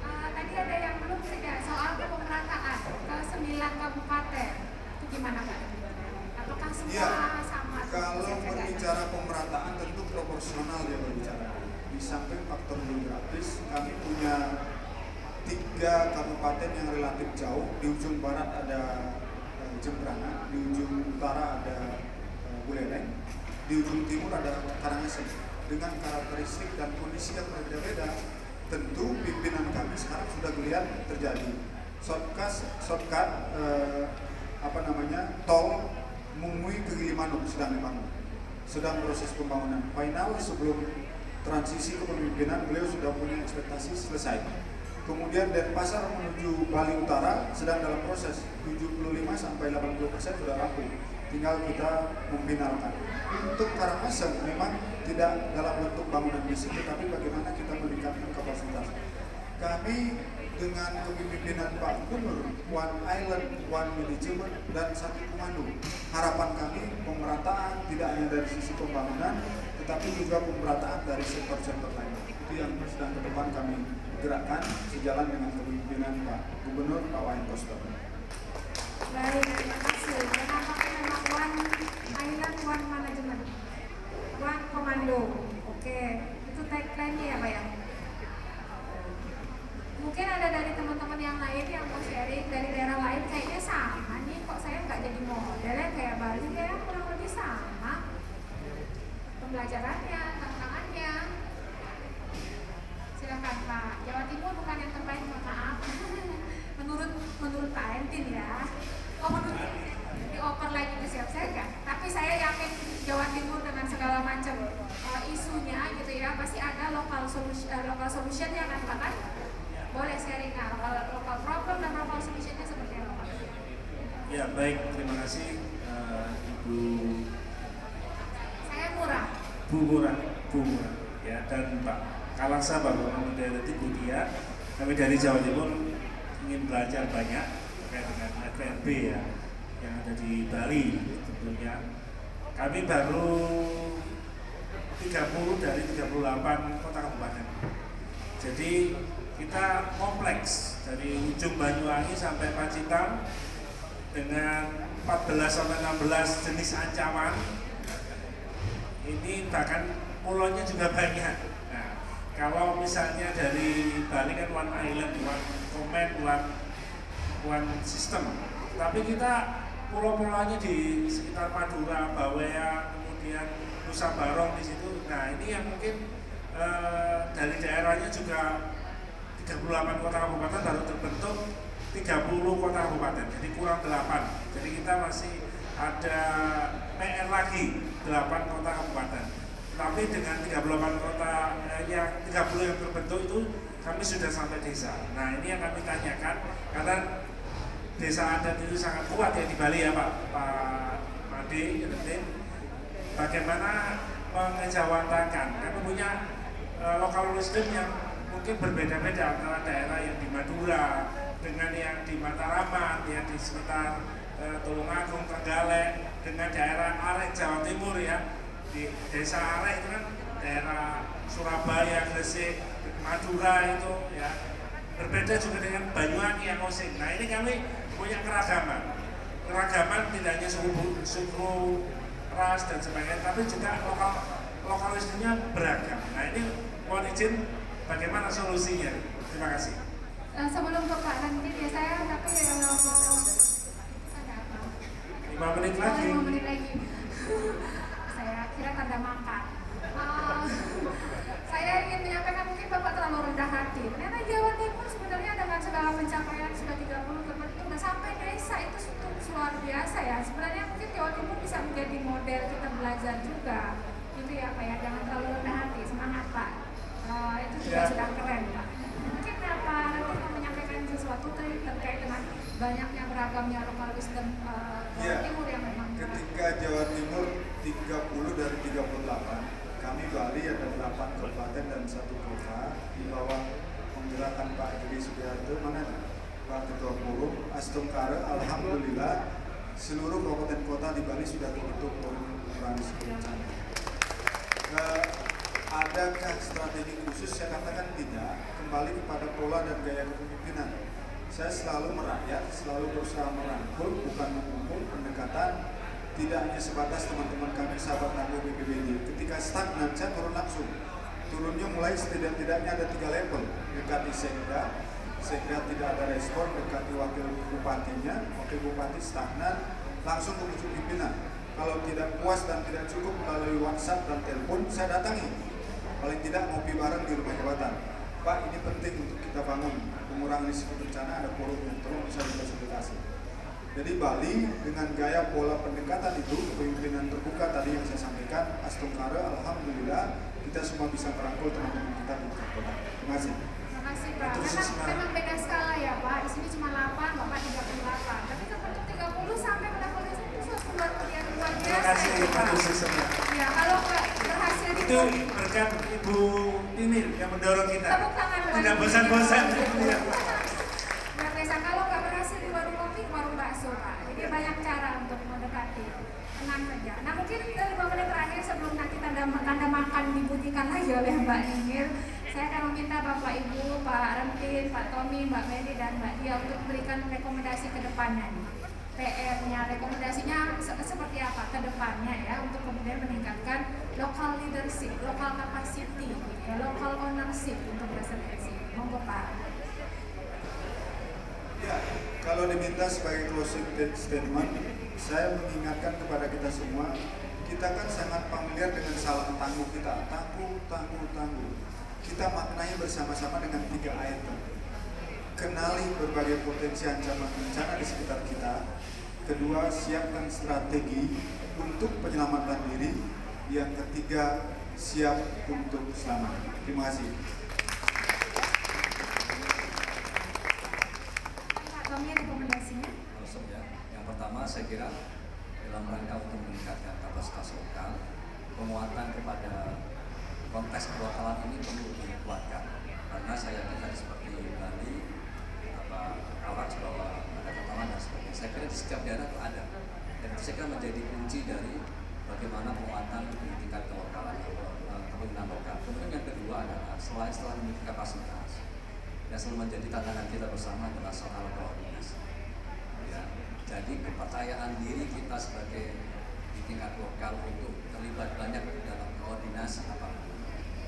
[SPEAKER 2] Tadi ada yang belum tidak soal pemerataan ke 9 kabupaten. Itu gimana Pak? Apakah semua sama?
[SPEAKER 3] Kalau berbicara pemerataan tentu proporsional dia berbicara. Di samping faktor geografis, kami punya 3 kabupaten yang relatif jauh. Di ujung barat ada Jembrana, di ujung utara ada Buleleng, di ujung timur ada Karangasem. Dengan karakteristik dan kondisi yang berbeda-beda, tentu pimpinan kami sekarang sudah melihat terjadi shortcut tol Mungui ke Gilimanuk sedang dibangun, sedang proses pembangunan. Final sebelum transisi kepemimpinan beliau sudah punya ekspektasi selesai. Kemudian Denpasar menuju Bali Utara sedang dalam proses 75-80% sudah rampung. Tinggal kita memfinalkan. Untuk Karangasem memang tidak dalam bentuk bangunan fisik, tetapi bagaimana kita meningkatkan kapasitas. Kami dengan kepemimpinan Pak Gubernur, One Island, One Management, dan satu komando. Harapan kami pemerataan tidak hanya dari sisi pembangunan, tetapi juga pemerataan dari sektor-sektor lain. Itu yang sedang ke depan kami gerakkan sejalan dengan kepemimpinan Pak Gubernur, Pak Wayan Koster.
[SPEAKER 2] Baik, terima kasih. Kenapa nama One Island, One Management, One Komando? Oke, itu tagline-nya ya Pak ya? Mungkin ada dari teman-teman yang lain yang mau sharing dari daerah lain, kayaknya sama nih, kok saya nggak jadi modelnya kayak Bali ya, kurang lebih sama pembelajarannya, tantangannya. Silakan Pak. Jawa Timur bukan yang terbaik, mohon maaf. menurut Pak Entin ya. Oh, menurut dioper lagi ke siap saya, tapi saya yakin Jawa Timur dengan segala macam isunya gitu ya, pasti ada local solution-nya kan Pak kan? Boleh sharing local problem dan local solution-nya seperti apa Pak?
[SPEAKER 7] Ya baik, terima kasih Ibu.
[SPEAKER 2] Saya Murah.
[SPEAKER 7] Bu Murah ya, dan Pak Kalasa, Bapak Menteri Bu Dia. Kami dari Jawa Timur ingin belajar banyak terkait dengan FNB ya, yang ada di Bali tentunya. Kami baru 30 dari 38 kota kabupaten. Jadi kita kompleks dari ujung Banyuwangi sampai Pacitan dengan 14 sampai 16 jenis ancaman. Ini bahkan pulaunya juga banyak. Nah, kalau misalnya dari Bali kan One Island, One Command, One System. Tapi kita pulau-pulaunya di sekitar Madura, Bawean, kemudian Nusa Barong di situ. Nah, ini yang mungkin dari daerahnya juga 38 kota kabupaten baru terbentuk 30 kota kabupaten, jadi kurang 8. Jadi kita masih ada PR lagi 8 kota kabupaten. Tapi dengan 38 kota yang 30 yang terbentuk itu kami sudah sampai desa. Nah, ini yang kami tanyakan karena desa adat itu sangat kuat ya di Bali ya Pak Made, bagaimana mengejawantakan. Kami punya lokal wisdom yang mungkin berbeda-beda antara daerah yang di Madura dengan yang di Mataraman, yang di sekitar Tulungagung, Trenggalek, dengan daerah Arek Jawa Timur ya. Di desa Arek itu kan daerah Surabaya, Gresik, Madura itu ya. Berbeda juga dengan Banyuwangi yang Osing. Nah, ini kami punya keragaman. Keragaman tidak hanya suku ras dan sebagainya, tapi juga lokalismenya beragam. Nah, ini mohon izin bagaimana solusinya? Terima kasih.
[SPEAKER 2] Sebelum ke Pak Randy ya saya tapi mau ada apa?
[SPEAKER 7] 5 menit lagi.
[SPEAKER 2] 5 menit lagi. Saya kira tanda makan. Saya ingin menyampaikan mungkin Bapak terlalu rendah hati. Ternyata Jawa Timur sebenarnya dengan segala pencapaian sudah 30 itu sampai desa itu luar biasa ya. Sebenarnya mungkin Jawa Timur bisa menjadi model kita belajar juga. Itu ya Pak ya, jangan terlalu rendah hati, semangat Pak. Itu juga sudah keren Pak. Mungkin Pak nanti mau menyampaikan sesuatu terkait dengan banyaknya beragamnya local wisdom Jawa Timur yang memang
[SPEAKER 3] ketika Jawa Timur 30 dari 38, kami Bali ada 8 kabupaten dan 1 kota di bawah penggerakan Pak Jody Sugiharto, mana Pak Ketua Forum Astungkara. Alhamdulillah seluruh kabupaten kota di Bali sudah terbentuk organisasi bencana. Adakah strategi khusus? Saya katakan tidak, kembali kepada pola dan gaya kepemimpinan. Saya selalu merakyat, selalu berusaha merangkul, bukan mengumpul. Pendekatan tidak hanya sebatas teman-teman kami sahabat Nago BPBD. Ketika stagnan, saya turun langsung. Turunnya mulai setidak-tidaknya ada 3 level. Dekati sekda tidak ada respon, dekati wakil bupatinya, wakil bupati stagnan, langsung ke pucuk pimpinan. Kalau tidak puas dan tidak cukup melalui WhatsApp dan telepon, saya datangi. Paling tidak ngopi bareng di rumah jabatan. Pak, ini penting untuk kita bangun pengurangan risiko bencana, ada forum yang tolong bisa difasilitasi. Jadi Bali dengan gaya pola pendekatan itu, kepemimpinan terbuka tadi yang saya sampaikan, Astungkara, alhamdulillah kita semua bisa merangkul teman-teman kita di kota. Terima kasih.
[SPEAKER 2] Terima kasih Pak. Memang beda skala ya Pak. Di sini cuma 8, Bapak 38. Tapi terbentuk 30 sampai mendapatkan itu suatu luar biasa.
[SPEAKER 7] Terima kasih Pak Susanna.
[SPEAKER 2] Ya, kalau berhasil
[SPEAKER 7] Itu berkat Ibu Tinir yang mendorong kita.
[SPEAKER 2] tepuk tangan buat
[SPEAKER 7] Tidak
[SPEAKER 2] Ibu
[SPEAKER 7] bosan-bosan.
[SPEAKER 2] Tinir. Luar biasa. Kalau nggak berhasil di warung kopi, warung bakso Pak. Jadi banyak cara untuk mendekati. Tenang saja. Nah mungkin 5 menit terakhir sebelum nanti tanda makan dibunyikan lagi oleh Mbak Ningir, saya akan meminta Bapak Ibu, Pak Rentin, Pak Tommy, Mbak Meli, dan Mbak Dia untuk memberikan rekomendasi ke depannya nih. PR-nya, rekomendasinya seperti apa ke depannya ya, untuk kemudian meningkatkan local leadership, local capacity, ya, local ownership untuk resiliensi. Monggo Pak.
[SPEAKER 3] Ya, kalau diminta sebagai closing statement, saya mengingatkan kepada kita semua, kita kan sangat familiar dengan salam tangguh kita, tangguh. Kita maknai bersama-sama dengan 3 item. Kenali berbagai potensi ancaman bencana di sekitar kita. Kedua, siapkan strategi untuk penyelamatan diri. Yang ketiga, siap untuk selamat. Terima kasih.
[SPEAKER 2] Pak Tommy, rekomendasinya?
[SPEAKER 4] Langsung ya. Yang pertama saya kira dalam rangka untuk meningkatkan kapasitas lokal, penguatan kepada konteks kelokalan ini perlu dikuatkan. Karena saya yakin tadi seperti Bali, Awak, Jawa, ada Kataman dan sebagainya. Saya kira di setiap daerah itu ada. Dan itu saya kira menjadi kunci dari bagaimana penguatan di tingkat kelokalan kepemimpinan lokal. Kemudian yang kedua adalah setelah memiliki kapasitas, yang selalu menjadi tantangan kita bersama adalah soal koordinasi. Ya, jadi kepercayaan diri kita sebagai di tingkat lokal untuk terlibat banyak dalam koordinasi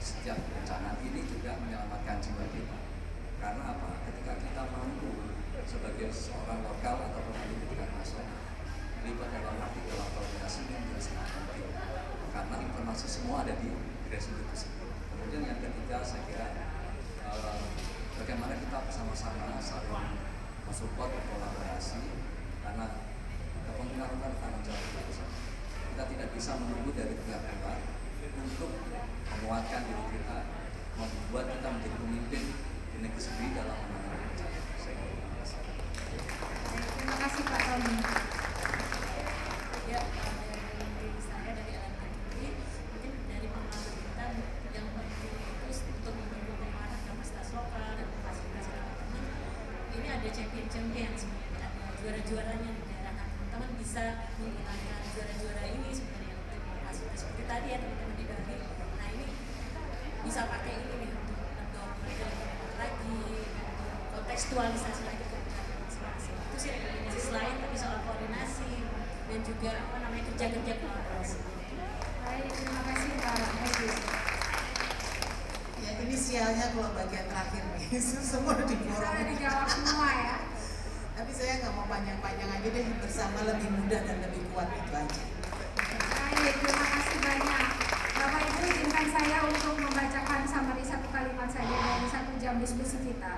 [SPEAKER 4] setiap bencana ini juga menyelamatkan jiwa kita. Karena apa? Ketika kita mampu sebagai seorang lokal atau pemimpin di tingkat nasional terlibat dalam arti dalam koordinasi ini menjadi sangat penting. Karena informasi semua ada di grassroots itu sendiri. Kemudian yang ketiga saya kira bagaimana kita bersama-sama saling mensupport, berkolaborasi, karena kepemimpinan lokal tanggung jawab kita bersama. Kita tidak bisa menunggu dari pihak luar untuk menguatkan diri kita, membuat kita menjadi pemimpin di negeri sendiri dalam menangani bencana.
[SPEAKER 2] Terima kasih Pak Tommy.
[SPEAKER 5] Ya, dari saya dari LMKTI, mungkin dari pengalaman kita yang penting itu untuk mendukung penguatan kapasitas lokal dan kapasitas teman-teman. Ini ada champion-champion sebenarnya, ada juara-juaranya di daerah. Teman-teman bisa menggunakan juara-juara ini sebenarnya untuk kapasitas seperti tadi ya teman-teman di Bali. Nah ini bisa pakai ini nih untuk mereka lagi, kontekstualisasi lagi ke masing-masing. Itu sih rekomendasi selain tapi soal koordinasi dan juga kerja-kerja kolaborasi.
[SPEAKER 2] Baik, terima kasih Pak Edi.
[SPEAKER 6] Ya inisialnya kalau bagian terakhir nih, semua udah diborong.
[SPEAKER 2] Bisa dijawab semua ya.
[SPEAKER 6] Tapi saya nggak mau panjang-panjang aja deh, bersama lebih mudah dan lebih kuat itu aja.
[SPEAKER 2] Baik, terima kasih banyak. Bapak Ibu izinkan saya untuk membacakan summary 1 kalimat saja dari 1 jam diskusi kita.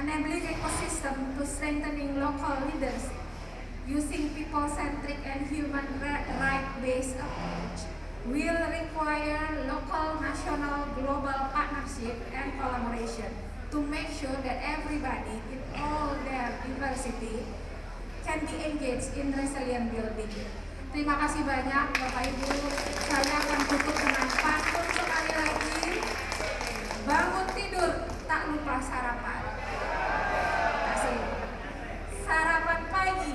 [SPEAKER 2] Enabling ecosystem to strengthening local leadership, using people-centric and human market-based approach will require local, national, global partnership and collaboration to make sure that everybody in all their diversity can be engaged in resilient building. Terima kasih banyak Bapak Ibu. Saya akan tutup dengan pantun sekali lagi. Bangun tidur, tak lupa sarapan. Terima kasih. Sarapan pagi,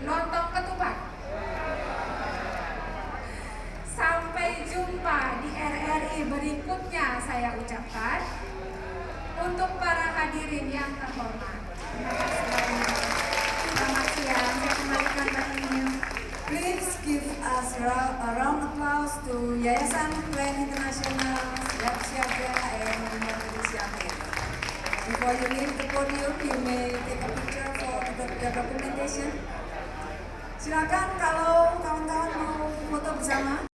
[SPEAKER 2] lontong ketupat. Sampai jumpa di RRI berikutnya saya ucapkan. Untuk para hadirin yang terhormat. Terima kasih banyak. Selamat siang. Saya kembalikan baginya.
[SPEAKER 1] Please give us a round of applause to Yayasan Plan International, Siap Siaga, and Indonesia. Before you leave the podium, you may take a picture for the documentation. Silakan kalau kawan-kawan mau foto bersama.